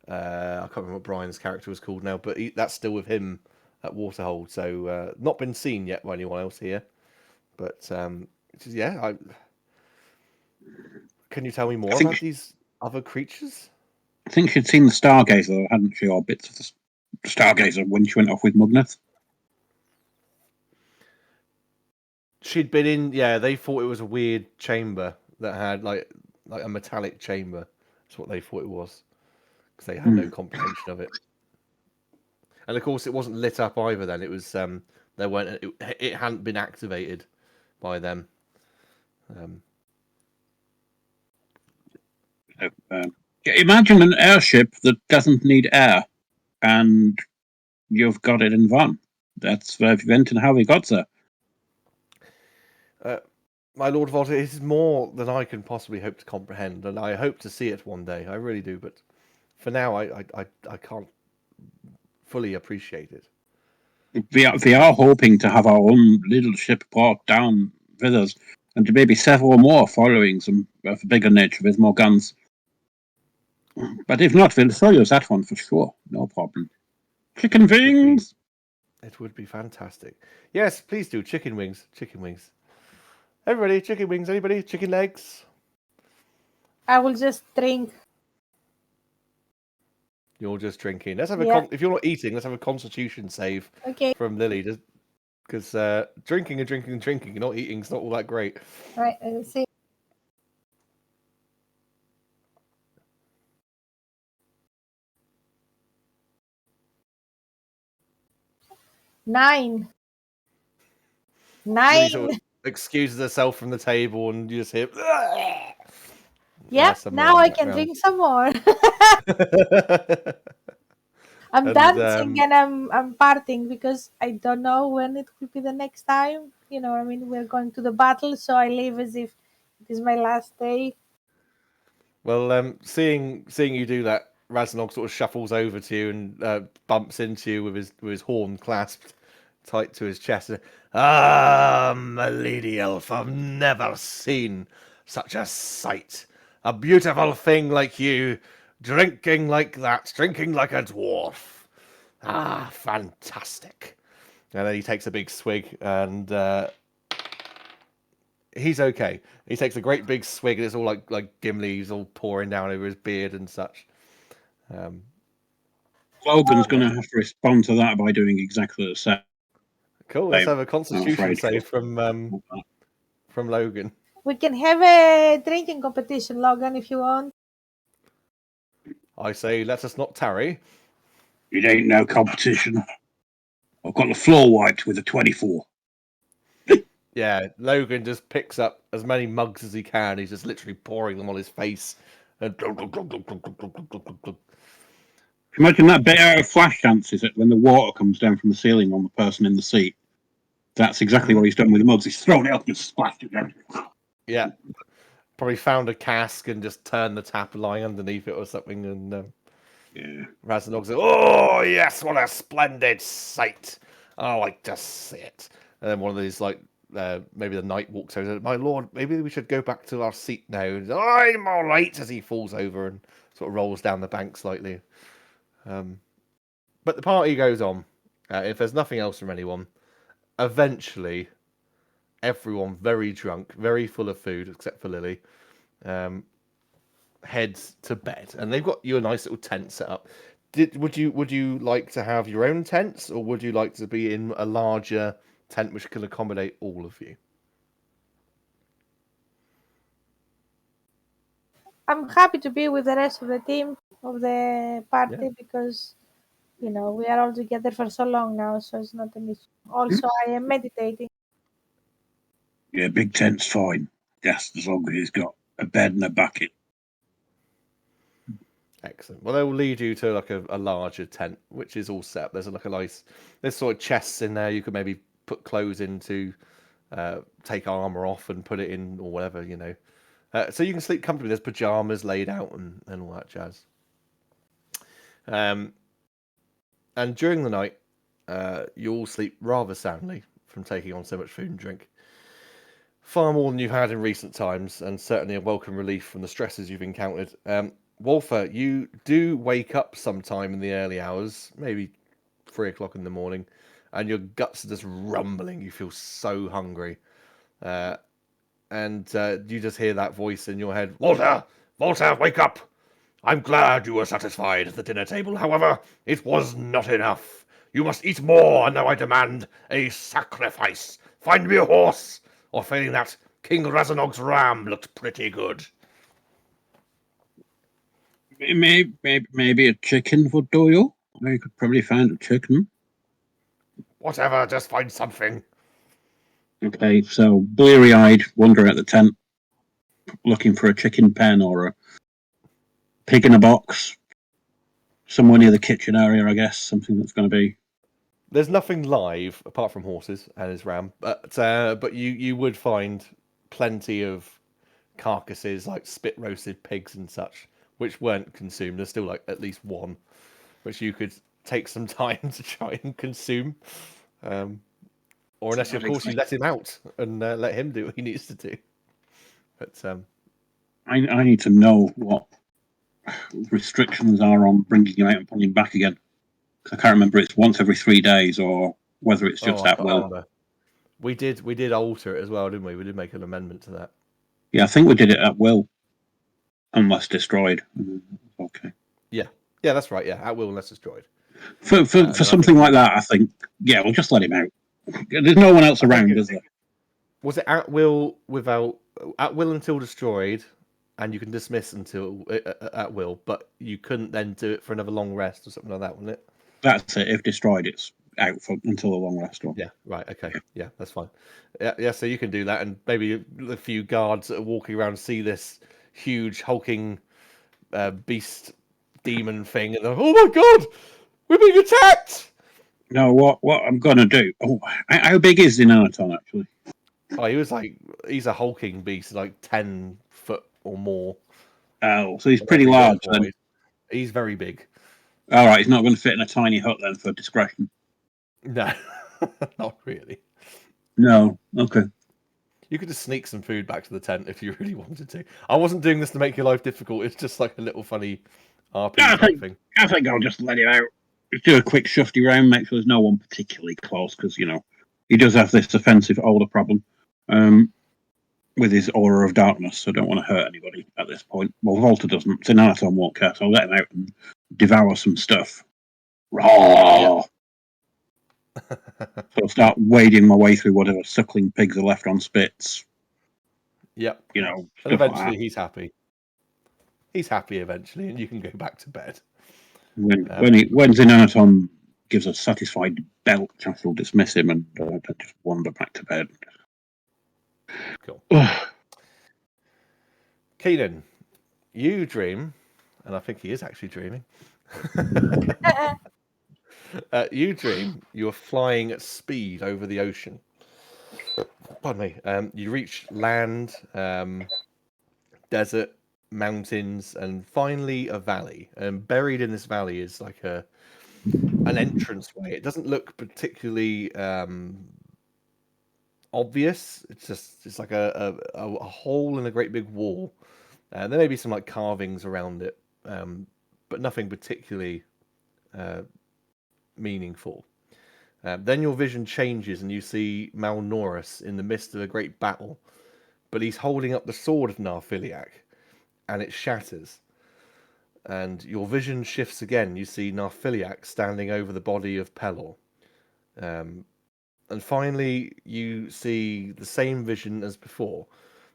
Speaker 1: I can't remember what Brian's character was called now, but that's still with him at Waterhold. So not been seen yet by anyone else here. But yeah, can you tell me more about these other creatures?
Speaker 2: I think she'd seen the Stargazer, hadn't she, or bits of the Stargazer when she went off with Mugneth.
Speaker 1: She'd been in. Yeah, they thought it was a weird chamber that had like a metallic chamber. That's what they thought it was, because they had no comprehension of it. And of course, it wasn't lit up either. Then it was there weren't. It hadn't been activated by them.
Speaker 2: Imagine an airship that doesn't need air, and you've got it in one. That's where we went and how we got there.
Speaker 1: My Lord Volta, it is more than I can possibly hope to comprehend, and I hope to see it one day. I really do, but for now, I can't fully appreciate it.
Speaker 2: We are hoping to have our own little ship brought down with us, and maybe several more following some of a bigger nature with more guns. But if not, we'll show you that one for sure. No problem. Chicken wings!
Speaker 1: It would be fantastic. Yes, please do. Chicken wings. Chicken wings. Everybody, chicken wings. Anybody? Chicken legs?
Speaker 3: I will just drink.
Speaker 1: You're just drinking. Let's have a if you're not eating, let's have a constitution save from Lily. Just because drinking and drinking and drinking and not eating is not all that great.
Speaker 3: Right, let's see. Nine.
Speaker 1: Lily sort of excuses herself from the table, and you just hear.
Speaker 3: Yeah, now I can drink some more. I'm dancing and I'm partying because I don't know when it will be the next time. You know, I mean, we're going to the battle, so I live as if it is my last day.
Speaker 1: Well, seeing you do that, Razanog sort of shuffles over to you and bumps into you with his horn clasped tight to his chest. Ah, my lady elf, I've never seen such a sight. A beautiful thing like you, drinking like that, drinking like a dwarf. Ah, fantastic. And then he takes a big swig, and he's okay. He takes a great big swig, and it's all like Gimli's all pouring down over his beard and such.
Speaker 2: Logan's going to have to respond to that by doing exactly the same.
Speaker 1: Cool. Let's have a Constitution save from Logan.
Speaker 3: We can have a drinking competition, Logan, if you want.
Speaker 1: I say, let us not tarry.
Speaker 2: It ain't no competition. I've got the floor wiped with a 24.
Speaker 1: Yeah, Logan just picks up as many mugs as he can. He's just literally pouring them on his face. And
Speaker 2: Imagine that bit out of Flash Dance, is it, when the water comes down from the ceiling on the person in the seat. That's exactly what he's done with the mugs. He's thrown it up and splashed it down.
Speaker 1: Yeah. Probably found a cask and just turned the tap lying underneath it or something. And
Speaker 2: yeah.
Speaker 1: Razanov said, "Oh, yes, what a splendid sight. Oh, I just see it." And then one of these, like, maybe the knight walks over and says, "My lord, maybe we should go back to our seat now." And, "I'm all right," as he falls over and sort of rolls down the bank slightly. But the party goes on. If there's nothing else from anyone, eventually, everyone very drunk, very full of food, except for Lily, heads to bed. And they've got you a nice little tent set up. Would you like to have your own tents, or would you like to be in a larger tent which can accommodate all of you?
Speaker 3: I'm happy to be with the rest of the team of the party because, you know, we are all together for so long now, so it's not an issue. Also, I am meditating.
Speaker 2: Yeah, big tent's fine. Yes, as long as he's got a bed and a bucket.
Speaker 1: Excellent. Well, they will lead you to like a larger tent, which is all set up. There's like a nice, there's sort of chests in there. You could maybe put clothes into, take armor off and put it in or whatever, you know. So you can sleep comfortably. There's pajamas laid out and all that jazz. And during the night, you all sleep rather soundly from taking on so much food and drink. Far more than you've had in recent times, and certainly a welcome relief from the stresses you've encountered. Wolfer, you do wake up sometime in the early hours, maybe 3 o'clock in the morning, and your guts are just rumbling. You feel so hungry. And you just hear that voice in your head, "Walter! Walter, wake up! I'm glad you were satisfied at the dinner table. However, it was not enough. You must eat more, and now I demand a sacrifice. Find me a horse, or failing that, King Razanog's ram looked pretty good."
Speaker 2: Maybe a chicken would do you. I could probably find a chicken.
Speaker 1: Whatever, just find something.
Speaker 2: Okay, so bleary-eyed, wandering at the tent, looking for a chicken pen or a pig in a box, somewhere near the kitchen area, I guess, something that's going to be...
Speaker 1: There's nothing live, apart from horses and his ram, but you would find plenty of carcasses, like spit-roasted pigs and such, which weren't consumed. There's still, like, at least one, which you could take some time to try and consume. Or unless, of course, you let him out and let him do what he needs to do. But
Speaker 2: I need to know what restrictions are on bringing him out and putting him back again. I can't remember it's once every 3 days or whether it's just at will.
Speaker 1: We did alter it as well, didn't we? We did make an amendment to that.
Speaker 2: Yeah, I think we did it at will, unless destroyed. Okay.
Speaker 1: Yeah, that's right. Yeah, at will unless destroyed.
Speaker 2: For something like that, I think, yeah, we'll just let him out. There's no one else around, is there?
Speaker 1: Was it at will until destroyed, and you can dismiss until at will, but you couldn't then do it for another long rest or something like that, wasn't it?
Speaker 2: That's it. If destroyed, it's out until a long rest. Or...
Speaker 1: Yeah, right. Okay, yeah, that's fine. Yeah. So you can do that, and maybe a few guards that are walking around see this huge hulking beast demon thing, and they're, "Oh my god, we're being attacked!"
Speaker 2: No, what I'm gonna do? Oh, how big is Illantalos actually?
Speaker 1: Oh, he's a hulking beast, like 10 foot or more.
Speaker 2: Oh, so he's pretty large then.
Speaker 1: He's very big.
Speaker 2: All right, he's not going to fit in a tiny hut then for discretion.
Speaker 1: No. Not really.
Speaker 2: No. Okay.
Speaker 1: You could just sneak some food back to the tent if you really wanted to. I wasn't doing this to make your life difficult. It's just like a little funny RP type thing.
Speaker 2: I think I'll just let him out. Just do a quick shufty round, make sure there's no one particularly close, because he does have this offensive older problem with his aura of darkness. So I don't want to hurt anybody at this point. Well, Volta doesn't. Sinanaton won't care, so I'll let him out and devour some stuff. Raw. So I'll start wading my way through whatever suckling pigs are left on spits.
Speaker 1: Yep.
Speaker 2: And
Speaker 1: eventually he's happy. He's happy eventually, and you can go back to bed.
Speaker 2: When Sinanaton gives a satisfied belch, I shall dismiss him and just wander back to bed.
Speaker 1: Cool. Keenan, you dream, and I think he is actually dreaming. You dream you're flying at speed over the ocean. Pardon me. You reach land, desert, mountains, and finally a valley. And buried in this valley is like an entranceway. It doesn't look particularly obvious. It's like a hole in a great big wall. There may be some like carvings around it, but nothing particularly meaningful. Then your vision changes and you see Malnorus in the midst of a great battle, but he's holding up the sword of Narfiliac, and it shatters. And your vision shifts again. You see Narfiliac standing over the body of Pelor. And finally, you see the same vision as before.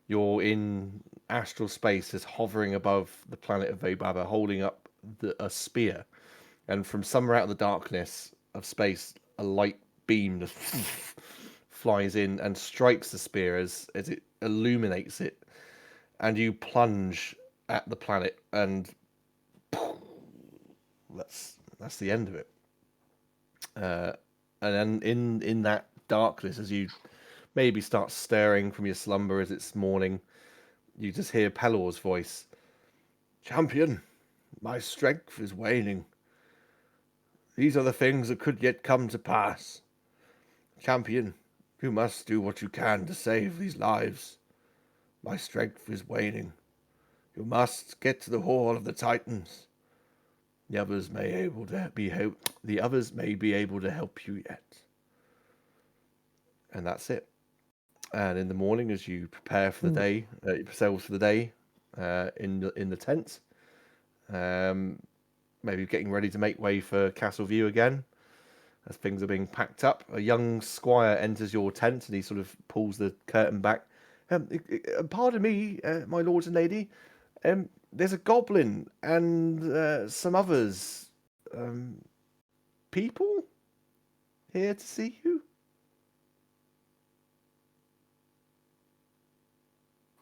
Speaker 1: You're in astral space, is hovering above the planet of Vaybaba, holding up a spear. And from somewhere out of the darkness of space, a light beam just flies in and strikes the spear as it illuminates it. And you plunge at the planet, and that's the end of it. And then in that darkness, as you maybe start stirring from your slumber as it's morning, you just hear Pelor's voice. Champion, my strength is waning. These are the things that could yet come to pass. Champion, you must do what you can to save these lives. My strength is waning. You must get to the Hall of the Titans. The others may be able to help you yet. And that's it. And in the morning, as you prepare for the day, yourselves for the day, in the tent, maybe getting ready to make way for Castle View again, as things are being packed up, a young squire enters your tent and he sort of pulls the curtain back. Pardon me, my lord and lady. There's a goblin and some others, people here to see you.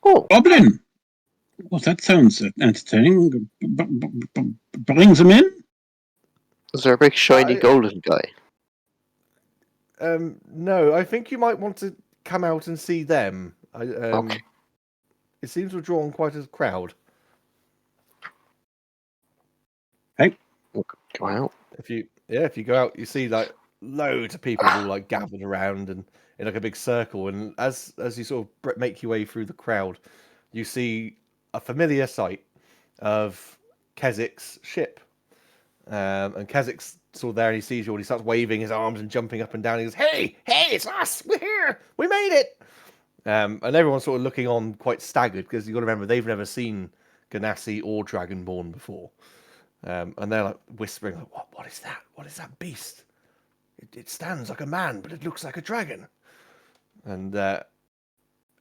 Speaker 4: Oh,
Speaker 2: Goblin! Well, that sounds entertaining. Brings him in?
Speaker 4: is there a big shiny golden guy?
Speaker 1: No, I think you might want to come out and see them.
Speaker 4: Okay.
Speaker 1: It seems to have drawn quite a crowd.
Speaker 2: Hey,
Speaker 4: Go out.
Speaker 1: If you go out, you see like loads of people all like gathered around and in like a big circle. And as you sort of make your way through the crowd, you see a familiar sight of Kezik's ship. And Kezik's sort of there, and he sees you, and he starts waving his arms and jumping up and down. He goes, "Hey, it's us! We're here! We made it!" And everyone's sort of looking on quite staggered because you've got to remember they've never seen Ganassi or Dragonborn before. And they're like whispering, like, what is that? What is that beast? It stands like a man, but it looks like a dragon. And they're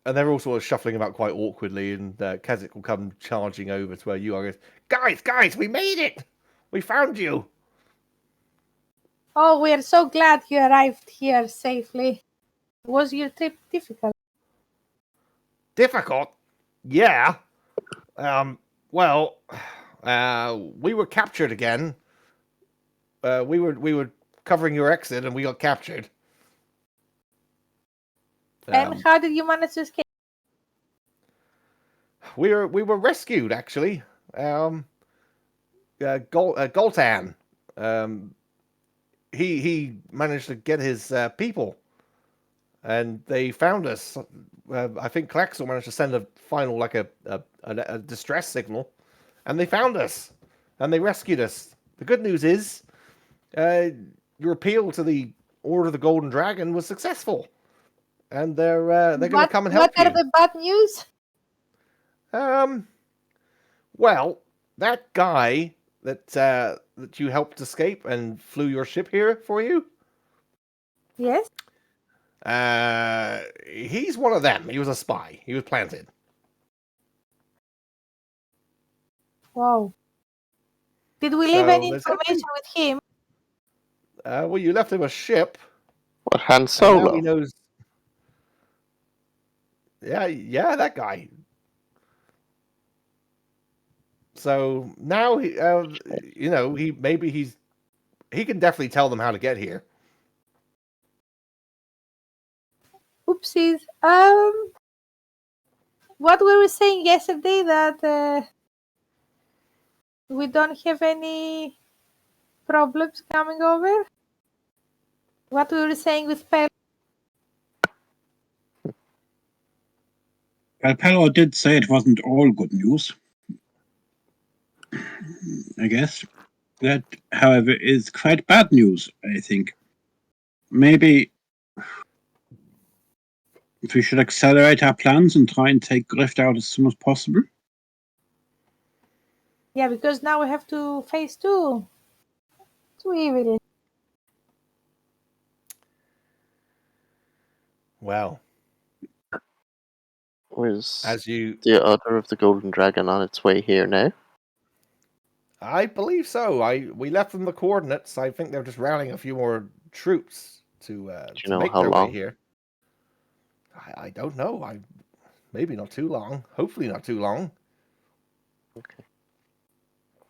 Speaker 1: all sort of shuffling about quite awkwardly, and Kezik will come charging over to where you are. Guys, we made it! We found you!
Speaker 3: Oh, we are so glad you arrived here safely. Was your trip difficult?
Speaker 1: Difficult? Yeah. Well, we were captured again. We were covering your exit, and we got captured.
Speaker 3: And how did you manage to escape?
Speaker 1: We were rescued, actually. Goltan. he managed to get his people, and they found us. I think Klaxel managed to send a final, like a distress signal, and they found us, and they rescued us. The good news is, your appeal to the Order of the Golden Dragon was successful, and they're going to come and help you.
Speaker 3: What are the bad news?
Speaker 1: Well, that guy that you helped escape and flew your ship here for you.
Speaker 3: Yes.
Speaker 1: He's one of them. He was a spy. He was planted.
Speaker 3: Wow. Did we leave any information with him?
Speaker 1: Well, you left him a ship.
Speaker 4: What, Han Solo?
Speaker 1: Now he knows. Yeah, that guy. So now he can definitely tell them how to get here.
Speaker 3: Oopsies. What were we saying yesterday, that we don't have any problems coming over? What we were saying with Pel?
Speaker 2: Well, Pello did say it wasn't all good news. I guess. That, however, is quite bad news, I think. Maybe if we should accelerate our plans and try and take Grift out as soon as possible.
Speaker 3: Yeah, because now we have to face two evil.
Speaker 1: Well,
Speaker 4: Was
Speaker 1: as you,
Speaker 4: the Order of the Golden Dragon on its way here now?
Speaker 1: I believe so. We left them the coordinates. I think they're just rallying a few more troops to make their way here. I don't know. Maybe not too long. Hopefully not too long.
Speaker 4: Okay.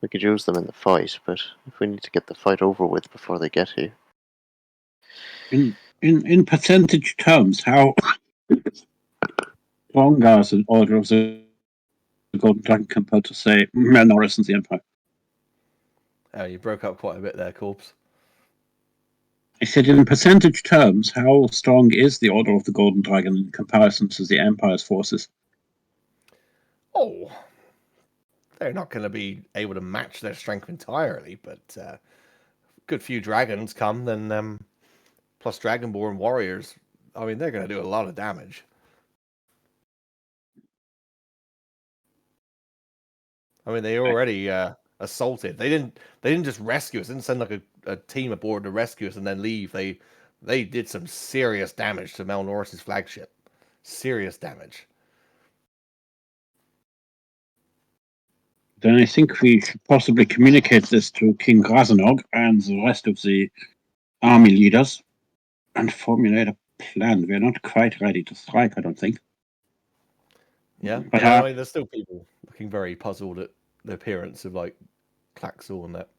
Speaker 4: We could use them in the fight, but if we need to get the fight over with before they get here.
Speaker 2: In percentage terms, how strong are the Order of the Golden Dragon compared to, say, Melnoris and the Empire?
Speaker 1: Oh, you broke up quite a bit there, Corpse.
Speaker 2: I said, in percentage terms, how strong is the Order of the Golden Dragon in comparison to the Empire's forces?
Speaker 1: Oh, they're not going to be able to match their strength entirely, but a good few dragons come, then plus Dragonborn warriors. I mean, they're going to do a lot of damage. I mean, they already assaulted. They didn't just rescue us. They didn't send like a team aboard to rescue us and then leave. They did some serious damage to Melnoris's flagship. Serious damage.
Speaker 2: Then I think we should possibly communicate this to King Grazanog and the rest of the army leaders and formulate a plan. We're not quite ready to strike, I don't think.
Speaker 1: Yeah, but I mean, there's still people looking very puzzled at the appearance of like Klaxel and that.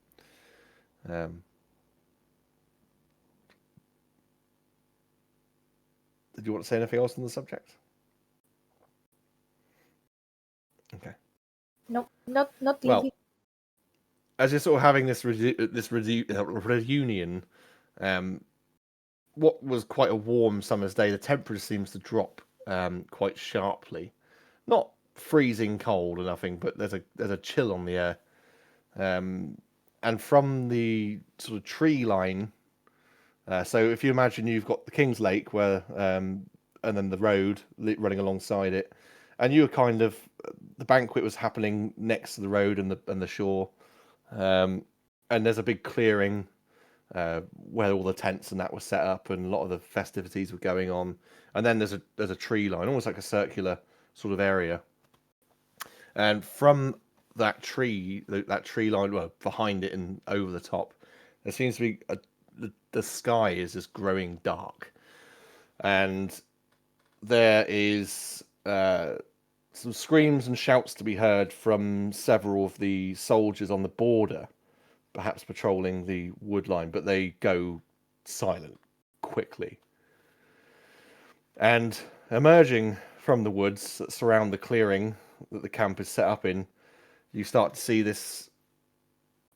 Speaker 1: Did you want to say anything else on the subject? Okay.
Speaker 3: No, not
Speaker 1: well, as you're sort of having this reunion, what was quite a warm summer's day, the temperature seems to drop quite sharply. Not freezing cold or nothing, but there's a chill on the air. And from the sort of tree line, so if you imagine you've got the King's Lake where, and then the road running alongside it, and you were kind of, the banquet was happening next to the road and the shore, and there's a big clearing where all the tents and that were set up, and a lot of the festivities were going on. And then there's a tree line, almost like a circular sort of area. And from that tree line, well, behind it and over the top, there seems to be the sky is just growing dark, and there is some screams and shouts to be heard from several of the soldiers on the border, perhaps patrolling the wood line, but they go silent quickly. And emerging from the woods that surround the clearing that the camp is set up in, you start to see this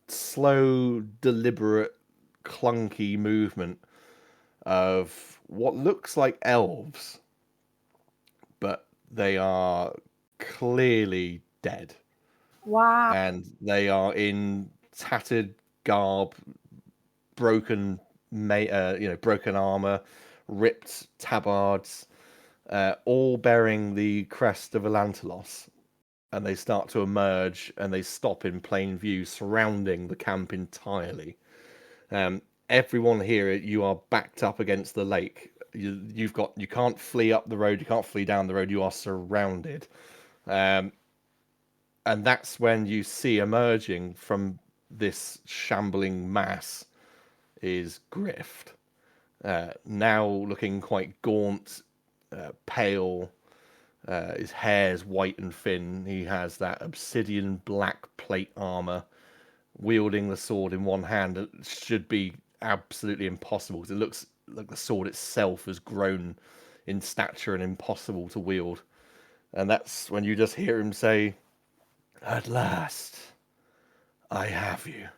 Speaker 1: slow, deliberate clunky movement of what looks like elves, but they are clearly dead.
Speaker 3: Wow.
Speaker 1: And they are in tattered garb, broken broken armor, ripped tabards, all bearing the crest of Illantalos. And they start to emerge, and they stop in plain view, surrounding the camp entirely. Everyone here, you are backed up against the lake. You can't flee up the road, you can't flee down the road. You are surrounded, and that's when you see emerging from this shambling mass is Grift, now looking quite gaunt, pale. His hair's white and thin. He has that obsidian black plate armor, wielding the sword in one hand. It should be absolutely impossible because it looks like the sword itself has grown in stature and impossible to wield. And that's when you just hear him say, "At last, I have you.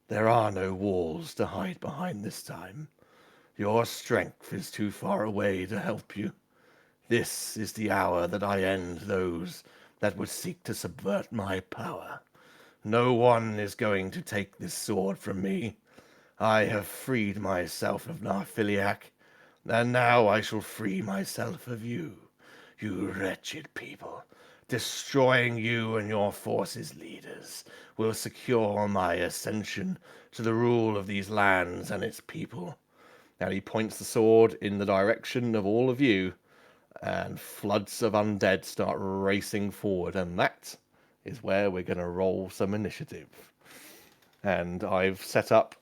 Speaker 1: There are no walls to hide behind this time. Your strength is too far away to help you. This is the hour that I end those that would seek to subvert my power. No one is going to take this sword from me. I have freed myself of Narfiliac, and now I shall free myself of you, you wretched people. Destroying you and your forces' leaders will secure my ascension to the rule of these lands and its people." Now he points the sword in the direction of all of you, and floods of undead start racing forward, and that is where we're going to roll some initiative. And I've set up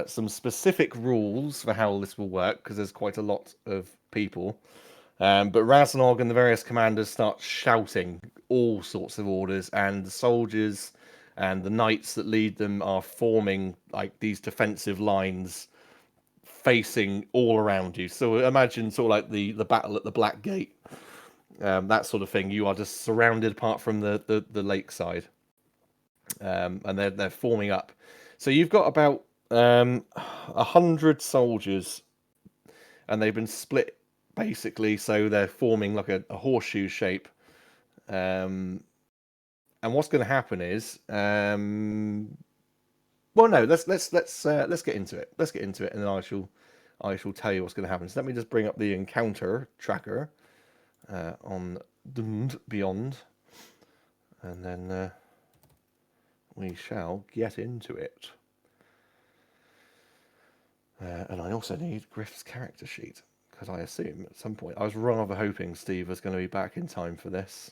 Speaker 1: some specific rules for how this will work, because there's quite a lot of people. But Raznog and the various commanders start shouting all sorts of orders, and the soldiers and the knights that lead them are forming like these defensive lines facing all around you. So imagine sort of like the battle at the Black Gate, that sort of thing. You are just surrounded apart from the lakeside, and they're forming up. So you've got about 100 soldiers, and they've been split basically, so they're forming like a horseshoe shape. And what's going to happen is, well, no, let's get into it. Let's get into it, and then I shall tell you what's going to happen. So let me just bring up the encounter tracker on Beyond, and then we shall get into it. And I also need Griff's character sheet, because I assume at some point, I was rather hoping Steve was going to be back in time for this.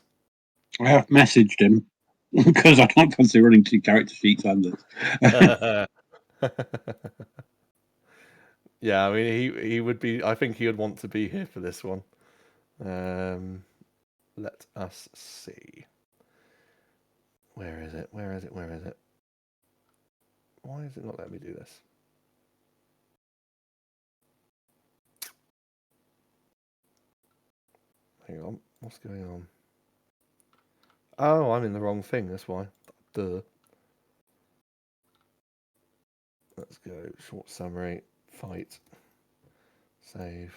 Speaker 2: I have messaged him because I don't fancy running 2 character sheets on this.
Speaker 1: Yeah, I mean, he would be. I think he would want to be here for this one. Let us see. Where is it? Where is it? Where is it? Why is it not letting me do this? Hang on. What's going on? Oh, I'm in the wrong thing. That's why. Duh. Let's go. Short summary. Fight. Save.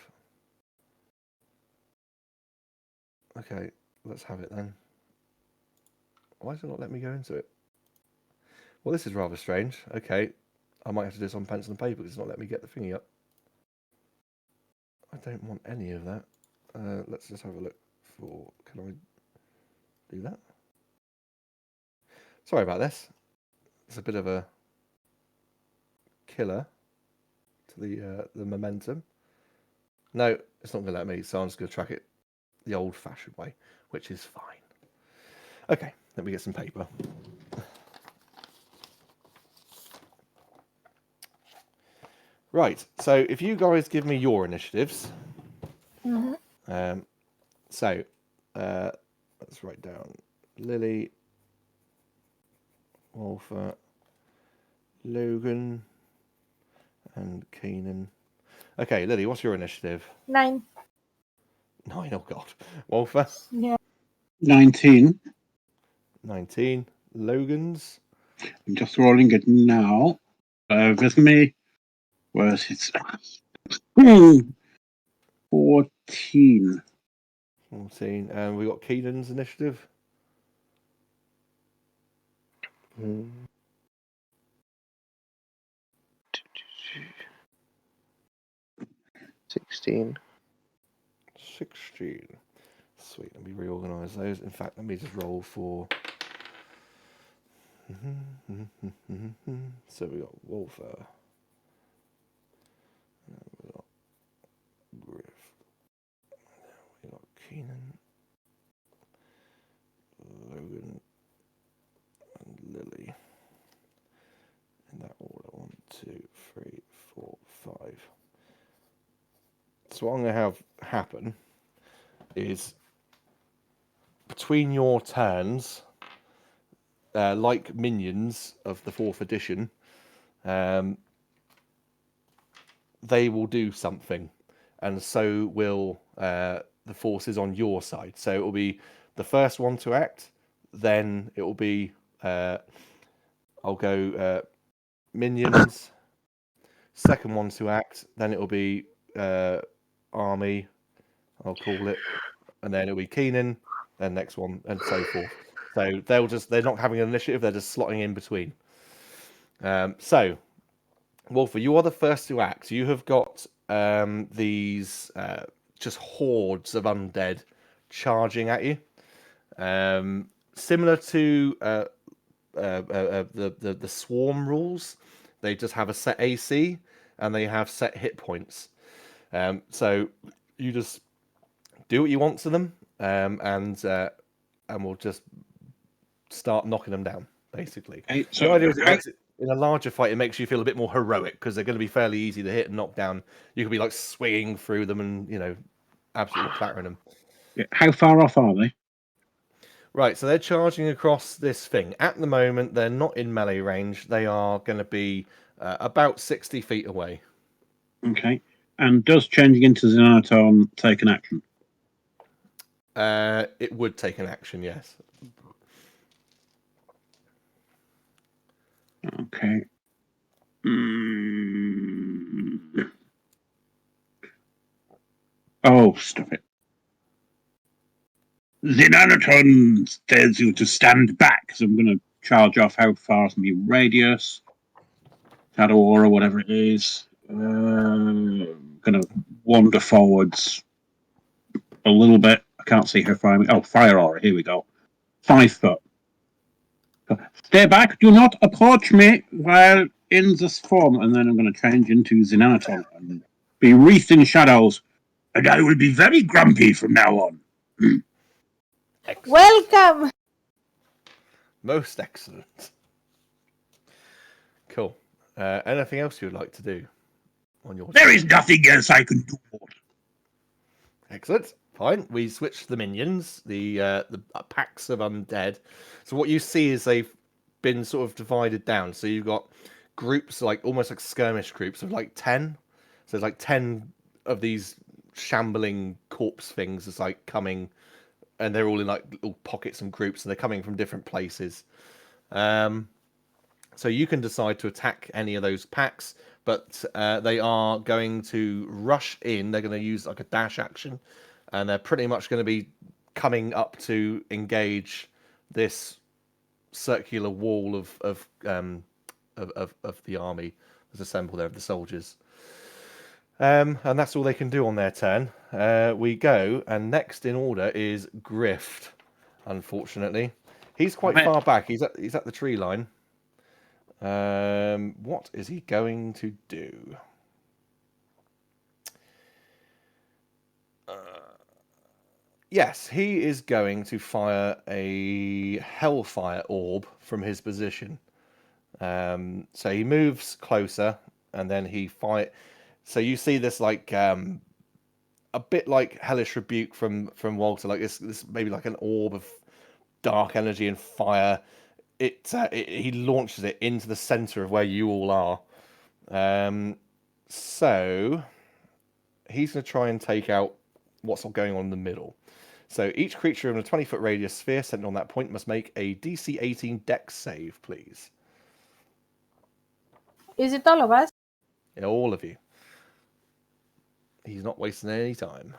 Speaker 1: Okay, let's have it then. Why does it not let me go into it? Well, this is rather strange. Okay, I might have to do this on pencil and paper because it's not letting me get the thingy up. I don't want any of that. Let's just have a look for... Can I do that? Sorry about this. It's a bit of a killer to the momentum. No, it's not going to let me, so I'm just going to track it the old-fashioned way, which is fine. Okay, let me get some paper. Right, so if you guys give me your initiatives.
Speaker 3: Mm-hmm.
Speaker 1: So, let's write down Lily, Wolfer, Logan, and Keenan. Okay, Lily, what's your initiative?
Speaker 3: 9.
Speaker 1: 9, oh god. Wolfer?
Speaker 3: Yeah.
Speaker 2: 19.
Speaker 1: 19. Logan's?
Speaker 2: I'm just rolling it now. With me. Where's it? 14.
Speaker 1: 14. And we got Keenan's initiative.
Speaker 4: 16.
Speaker 1: 16. Sweet. Let me reorganise those. In fact, let me just roll for. So we got Wolfer. We got Griff. We got Keenan. Logan. And Lily. In that order. 1, 2, 3, 4, 5. So what I'm going to have happen is between your turns, like minions of the 4th edition, they will do something, and so will the forces on your side. So it will be the first one to act, then it will be I'll go minions, second one to act, then it will be army, I'll call it, and then it'll be Keenan, then next one, and so forth. So they're not having an initiative, they're just slotting in between. So, Wolfer, you are the first to act. You have got these just hordes of undead charging at you. Similar to the swarm rules, they just have a set AC and they have set hit points. So you just do what you want to them, and we'll just start knocking them down, basically.
Speaker 2: Hey,
Speaker 1: The idea is in a larger fight, it makes you feel a bit more heroic because they're going to be fairly easy to hit and knock down. You could be like swinging through them and absolutely clattering them.
Speaker 2: How far off are they?
Speaker 1: Right, so they're charging across this thing. At the moment, they're not in melee range. They are going to be about 60 feet away.
Speaker 2: Okay. And does changing into Xenaton take an action?
Speaker 1: It would take an action, yes.
Speaker 2: Okay. Oh, stop it. Xenaton tells you to stand back, so I'm going to charge off how far is my radius. Shadow Aura, whatever it is. Going to wander forwards a little bit. I can't see how far. Oh, Fire Aura. Here we go. 5 foot. Stay back. Do not approach me while in this form. And then I'm going to change into Xenaton and be wreathed in shadows. And I will be very grumpy from now on.
Speaker 3: Welcome.
Speaker 1: Most excellent. Cool. Anything else you would like to do on your?
Speaker 2: There is nothing else I can do.
Speaker 1: Excellent. Fine. We switch to the minions, the packs of undead. So what you see is they've been sort of divided down. So you've got groups almost like skirmish groups of like 10. So there's like 10 of these shambling corpse things that's like coming, and they're all in like little pockets and groups, and they're coming from different places. So you can decide to attack any of those packs, but they are going to rush in. They're going to use like a dash action, and they're pretty much going to be coming up to engage this circular wall of the army that's assembled there, of the soldiers. And that's all they can do on their turn. We go, and next in order is Grift. Unfortunately, he's quite far back. He's at the tree line. What is he going to do? Yes, he is going to fire a Hellfire Orb from his position. So he moves closer, and then he fire. So you see this like a bit like Hellish Rebuke from Walter, like this maybe like an orb of dark energy and fire. He launches it into the center of where you all are. So he's going to try and take out what's going on in the middle. So each creature in a 20-foot radius sphere centered on that point must make a DC 18 Dex save, please.
Speaker 3: Is it all of us?
Speaker 1: Yeah, all of you. He's not wasting any time.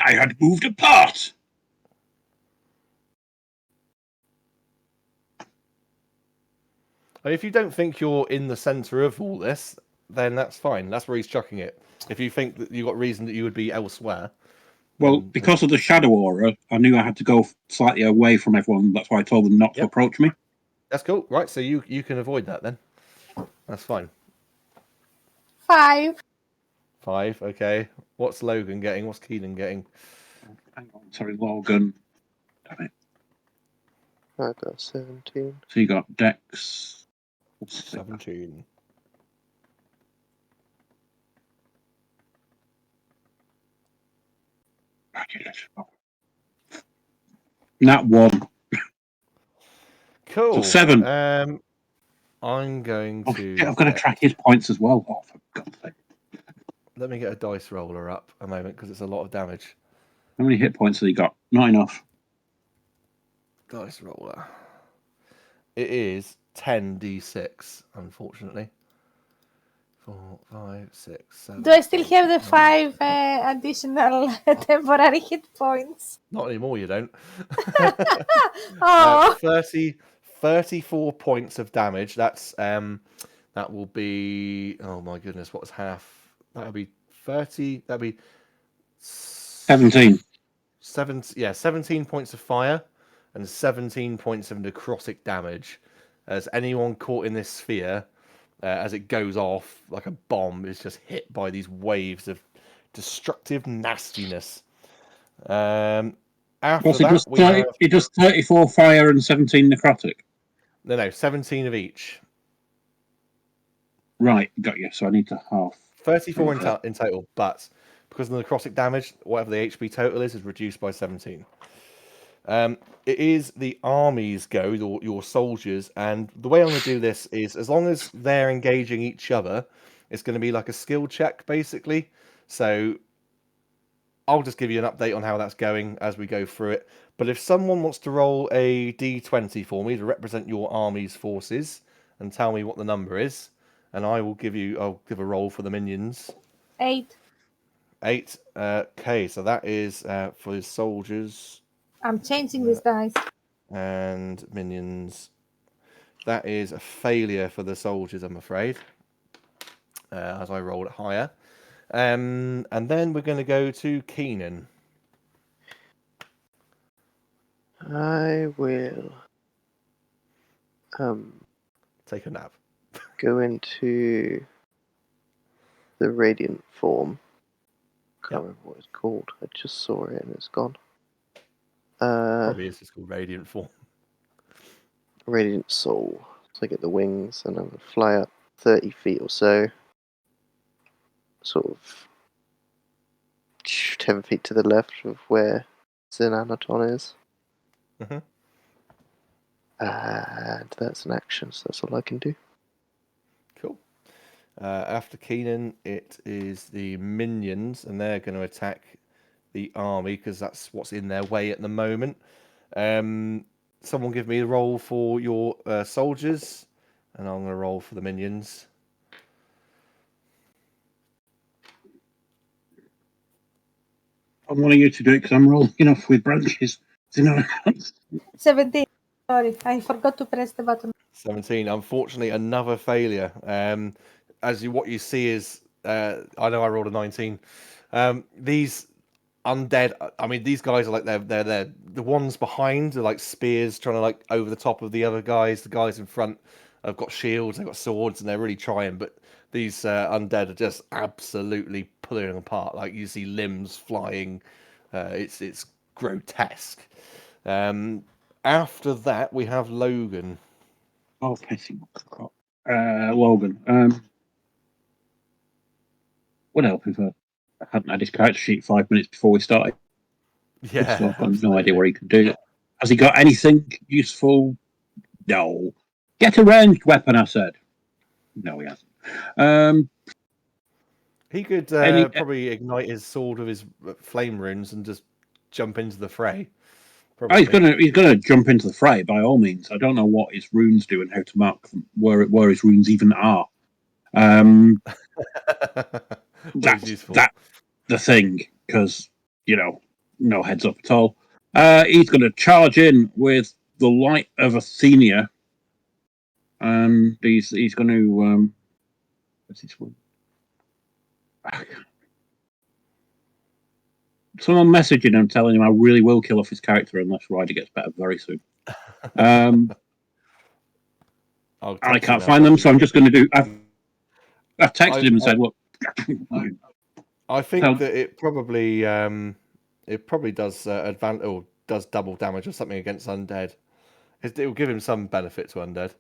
Speaker 2: I had moved apart.
Speaker 1: If you don't think you're in the centre of all this, then that's fine. That's where he's chucking it. If you think that you've got reason that you would be elsewhere.
Speaker 2: Well, because of the shadow aura, I knew I had to go slightly away from everyone. That's why I told them not to approach me.
Speaker 1: That's cool. Right, so you can avoid that then. That's fine.
Speaker 3: 5.
Speaker 1: 5, okay. What's Logan getting? What's Keenan getting?
Speaker 2: Hang on, sorry, Logan. Damn it.
Speaker 4: I got 17.
Speaker 2: So you got Dex.
Speaker 1: 17.
Speaker 2: Nat 1.
Speaker 1: Cool.
Speaker 2: So 7.
Speaker 1: I'm going to.
Speaker 2: I've got to track his points as well. Oh, for God's sake.
Speaker 1: Let me get a dice roller up a moment because it's a lot of damage.
Speaker 2: How many hit points has he got? Not enough.
Speaker 1: Dice roller. It is 10d6, unfortunately. 4, 5, 6, 7.
Speaker 3: Do I still have the 5 additional temporary hit points?
Speaker 1: Not anymore, you don't.
Speaker 3: Oh.
Speaker 1: 34 points of damage. That's that will be, oh my goodness, what's half? That'll be 30. That'll be
Speaker 2: 17.
Speaker 1: 17 points of fire and 17 points of necrotic damage. As anyone caught in this sphere, as it goes off like a bomb, is just hit by these waves of destructive nastiness. After that,
Speaker 2: he does 34 fire and 17 necrotic.
Speaker 1: No, 17 of each.
Speaker 2: Right, got you. So I need to half.
Speaker 1: 34 in total, but because of the necrotic damage, whatever the HP total is reduced by 17. It is the army's go, your soldiers, and the way I'm going to do this is, as long as they're engaging each other, it's going to be like a skill check, basically. So I'll just give you an update on how that's going as we go through it. But if someone wants to roll a d20 for me to represent your army's forces and tell me what the number is, and I'll give a roll for the minions.
Speaker 3: 8.
Speaker 1: 8. Okay, so that is for the soldiers.
Speaker 3: I'm changing these dice.
Speaker 1: And minions. That is a failure for the soldiers, I'm afraid. As I rolled it higher. And then we're going to go to Keenan.
Speaker 4: I will
Speaker 1: take a nap.
Speaker 4: Go into the radiant form. Can't remember what it's called. I just saw it and it's gone.
Speaker 1: Probably is just called radiant form.
Speaker 4: Radiant soul. So I get the wings and I'm going to fly up 30 feet or so. Sort of 10 feet to the left of where Illantalos is.
Speaker 1: Mm-hmm.
Speaker 4: And that's an action, so that's all I can do.
Speaker 1: Cool. After Keenan, it is the minions, and they're going to attack the army because that's what's in their way at the moment. Someone give me a roll for your soldiers, and I'm going to roll for the minions.
Speaker 2: I want you to do it because I'm rolling off with branches.
Speaker 3: 17. Sorry, I forgot to press the button.
Speaker 1: 17. Unfortunately, another failure. What you see is, I know I rolled a 19. These undead. I mean, these guys are like they're the ones behind are like spears trying to like over the top of the other guys. The guys in front have got shields, they've got swords, and they're really trying. But these undead are just absolutely pulling them apart. Like you see limbs flying. It's grotesque. After that, we have Logan.
Speaker 2: Oh, Logan. Would help if I hadn't had his character sheet 5 minutes before we started.
Speaker 1: Yeah,
Speaker 2: so I've got no idea what he can do. Has he got anything useful? No. Get a ranged weapon, I said. No, he hasn't.
Speaker 1: He could probably ignite his sword with his flame runes and just jump into the fray. Probably.
Speaker 2: He's gonna jump into the fray by all means. I don't know what his runes do and how to mark them, where his runes even are. That's the thing, because no heads up at all. He's going to charge in with the Light of Athenia, and he's going to what's his one? Someone messaging him telling him I really will kill off his character unless Ryder gets better very soon. I can't find them, so I'm just going to do. I've texted him and said, "Look."
Speaker 1: I think that it probably does advance or does double damage or something against undead. It will give him some benefit to undead.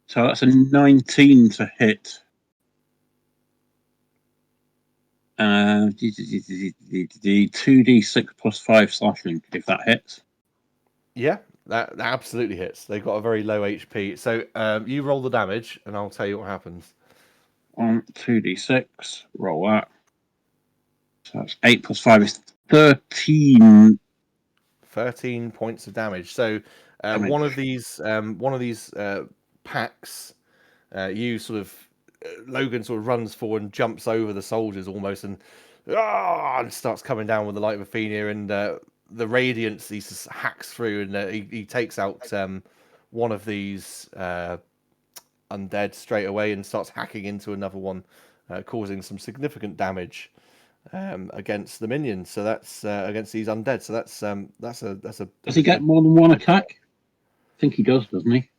Speaker 2: So that's a 19 to hit. The 2d6 plus 5 slashing, if that hits.
Speaker 1: Yeah, that absolutely hits. They've got a very low HP. So you roll the damage, and I'll tell you what happens.
Speaker 2: On 2d6, roll that. So that's 8 plus 5 is 13.
Speaker 1: 13 points of damage. So one of these packs, you sort of Logan sort of runs forward and jumps over the soldiers almost, and starts coming down with the Light of Athenia, and the radiance he just hacks through, and he takes out one of these undead straight away and starts hacking into another one, causing some significant damage against the minions. So that's against these undead. So that's a
Speaker 2: Does he get more than one attack? I think he does, doesn't he?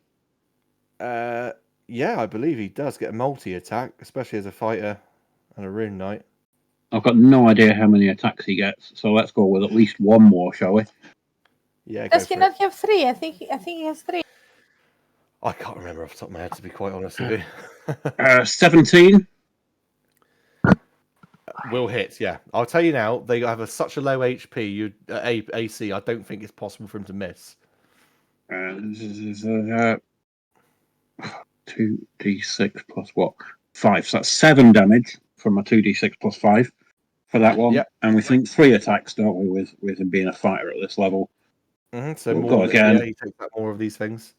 Speaker 1: Yeah, I believe he does get a multi-attack, especially as a fighter and a rune knight.
Speaker 2: I've got no idea how many attacks he gets, so let's go with at least one more, shall we?
Speaker 1: Yeah.
Speaker 3: Does he not have 3? I think he has 3.
Speaker 1: I can't remember off the top of my head, to be quite honest with you.
Speaker 2: 17.
Speaker 1: Will hit, yeah. I'll tell you now, they have such a low HP, AC, I don't think it's possible for him to miss.
Speaker 2: 2d6 plus what? 5. So that's 7 damage from my 2d6 plus 5 for that one.
Speaker 1: Yep.
Speaker 2: And we think 3 attacks, don't we, with him being a fighter at this level.
Speaker 1: So
Speaker 2: we'll
Speaker 1: more
Speaker 2: go again.
Speaker 1: Yeah, he takes out more of these things.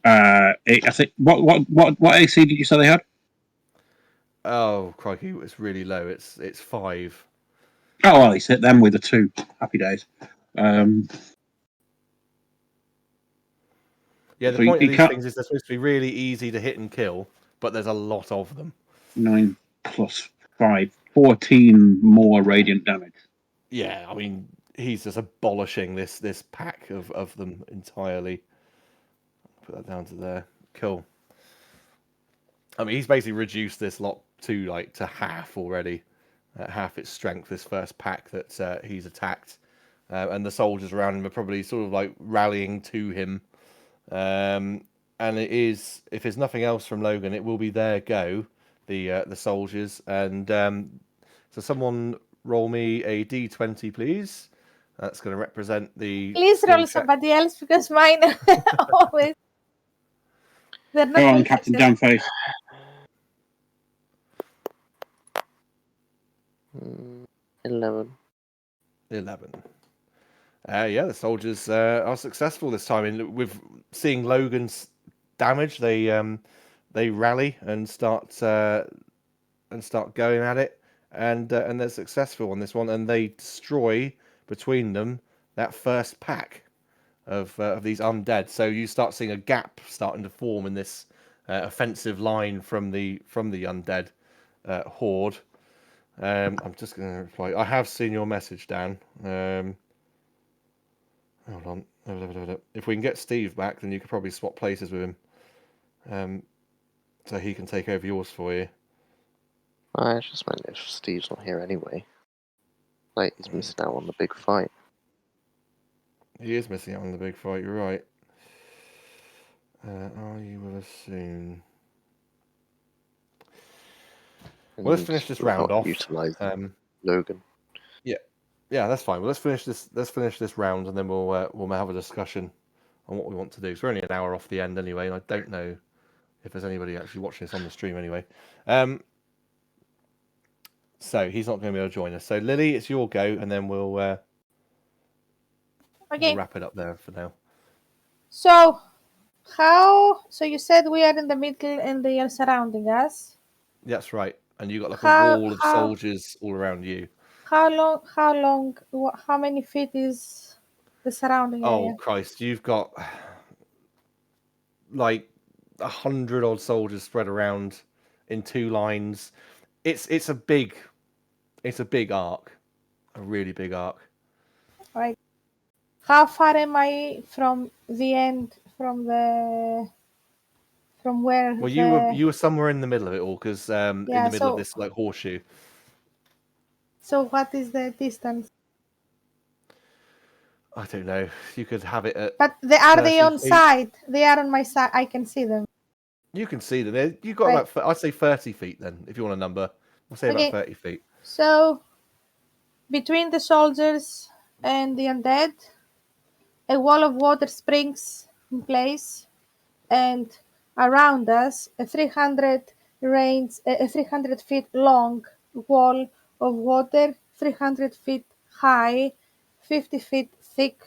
Speaker 2: I think what AC did you say they had?
Speaker 1: Oh crikey, it's really low. It's 5.
Speaker 2: Oh well, he's hit them with a 2. Happy days.
Speaker 1: Yeah, the point of these things is they're supposed to be really easy to hit and kill, but there's a lot of them.
Speaker 2: 9 plus 5, 14 more radiant damage.
Speaker 1: Yeah, I mean, he's just abolishing this pack of them entirely. Put that down to there. Cool. I mean, he's basically reduced this lot to half already. Half its strength, this first pack that he's attacked. And the soldiers around him are probably sort of like rallying to him. And it is, if there's nothing else from Logan, it will be their go, the soldiers. And so someone roll me a d20, please. That's going to represent the.
Speaker 3: Please roll somebody else, because mine always.
Speaker 2: They're not. Go on, Captain Downface.
Speaker 4: 11.
Speaker 1: Yeah, the soldiers are successful this time. And with seeing Logan's damage, they rally and start going at it, and they're successful on this one, and they destroy between them that first pack of these undead. So you start seeing a gap starting to form in this offensive line from the undead horde. I'm just going to reply. I have seen your message, Dan. Hold on. If we can get Steve back, then you could probably swap places with him. So he can take over yours for you.
Speaker 4: I just meant if Steve's not here anyway. Like, he's missing out on the big fight.
Speaker 1: He is missing out on the big fight, you're right. Are you with us soon? Well, let's finish this round off.
Speaker 4: Logan.
Speaker 1: Yeah, that's fine. Well, let's finish this round, and then we'll have a discussion on what we want to do. So we're only an hour off the end anyway, and I don't know if there's anybody actually watching this on the stream anyway. So he's not going to be able to join us. So Lily, it's your go, and then we'll
Speaker 3: Okay.
Speaker 1: We'll wrap it up there for now.
Speaker 3: So, So you said we are in the middle and they are surrounding us.
Speaker 1: That's right. And you got like a wall of soldiers all around you.
Speaker 3: How many feet is the surrounding area?
Speaker 1: Oh Christ, you've got like 100 odd soldiers spread around in 2 lines. It's a big arc, a really big arc.
Speaker 3: Right. How far am I from the end, from where?
Speaker 1: Well, you were somewhere in the middle of it all, because in the middle of this like horseshoe.
Speaker 3: So what is the distance?
Speaker 1: I don't know. You could have it at.
Speaker 3: But are they on
Speaker 1: feet.
Speaker 3: side? They are on my side. I can see them.
Speaker 1: You can see them. You've got
Speaker 3: Right.
Speaker 1: about, I'd say 30 feet then, if you want a number. We'll say about 30 feet.
Speaker 3: So, between the soldiers and the undead, a wall of water springs in place, and around us, a 300 feet long wall of water, 300 feet high, 50 feet thick.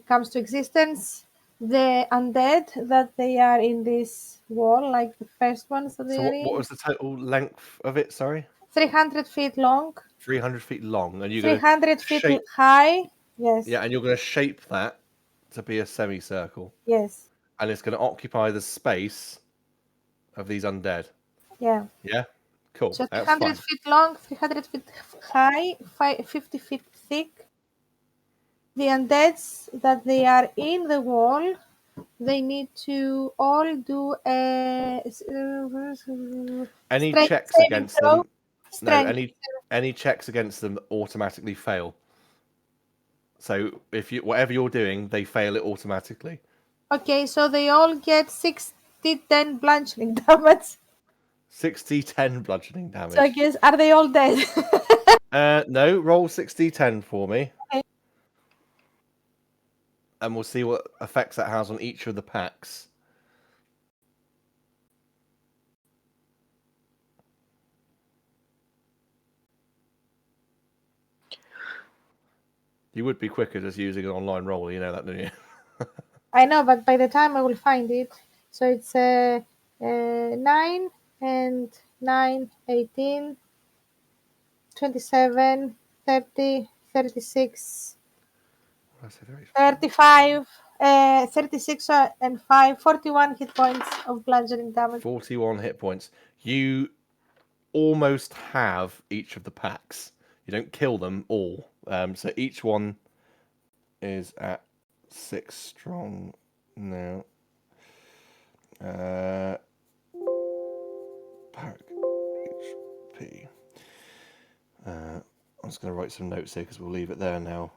Speaker 3: Comes to existence. The undead that they are in this wall, like the first ones that they are in.
Speaker 1: What was the total length of it? Sorry.
Speaker 3: 300 feet long.
Speaker 1: 300 feet long, and you're
Speaker 3: 300 feet high. Yes.
Speaker 1: Yeah, and you're going to shape that to be a semicircle.
Speaker 3: Yes.
Speaker 1: And it's going to occupy the space of these undead.
Speaker 3: Yeah.
Speaker 1: Yeah. Cool.
Speaker 3: So
Speaker 1: That's
Speaker 3: 300
Speaker 1: fine.
Speaker 3: feet long, 300 feet high, 50 feet thick. The undeads that they are in the wall, they need to all do
Speaker 1: any checks against them.
Speaker 3: Strength.
Speaker 1: No, any checks against them automatically fail. So if you whatever you're doing, they fail it automatically.
Speaker 3: Okay, so they all get 60-10 bludgeoning damage.
Speaker 1: 60-10 bludgeoning damage.
Speaker 3: So I guess, are they all dead?
Speaker 1: No, roll 60-10 for me.
Speaker 3: Okay.
Speaker 1: And we'll see what effects that has on each of the packs. You would be quicker just using an online roll, you know that, don't you?
Speaker 3: I know, but by the time I will find it, so it's 9 and 9, 18, 27, 30, 36, 35, 36 and 5, 41 hit points of bludgeoning damage.
Speaker 1: 41 hit points. You almost have each of the packs. You don't kill them all. So each one is at 6 strong now. Pack HP. I'm just going to write some notes here because we'll leave it there now.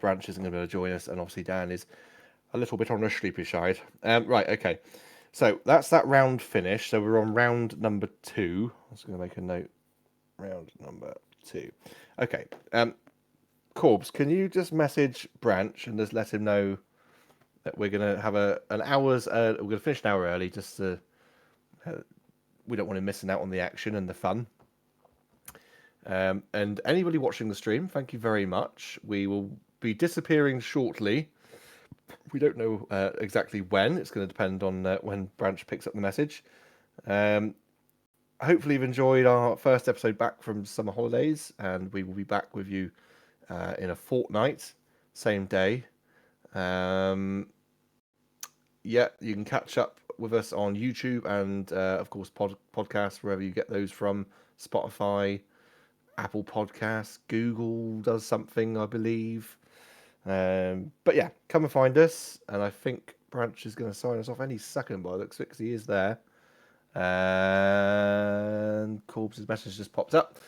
Speaker 1: Branch isn't going to be able to join us, and obviously Dan is a little bit on the sleepy side. Right, okay. So that's that round finished. So we're on round number 2. I'm just going to make a note. Round number 2. Okay. Corbs, can you just message Branch and just let him know that we're going to have an hour's... we're going to finish an hour early just to... we don't want him missing out on the action and the fun. And anybody watching the stream, thank you very much. We will be disappearing shortly. We don't know exactly when. It's going to depend on when Branch picks up the message. Hopefully you've enjoyed our first episode back from summer holidays, and we will be back with you in a fortnight, same day. Yeah, you can catch up with us on YouTube and, of course, podcasts, wherever you get those from. Spotify, Apple Podcasts, Google does something, I believe. But yeah, come and find us. And I think Branch is going to sign us off any second by the looks of it, because he is there. And Corbs' message just popped up.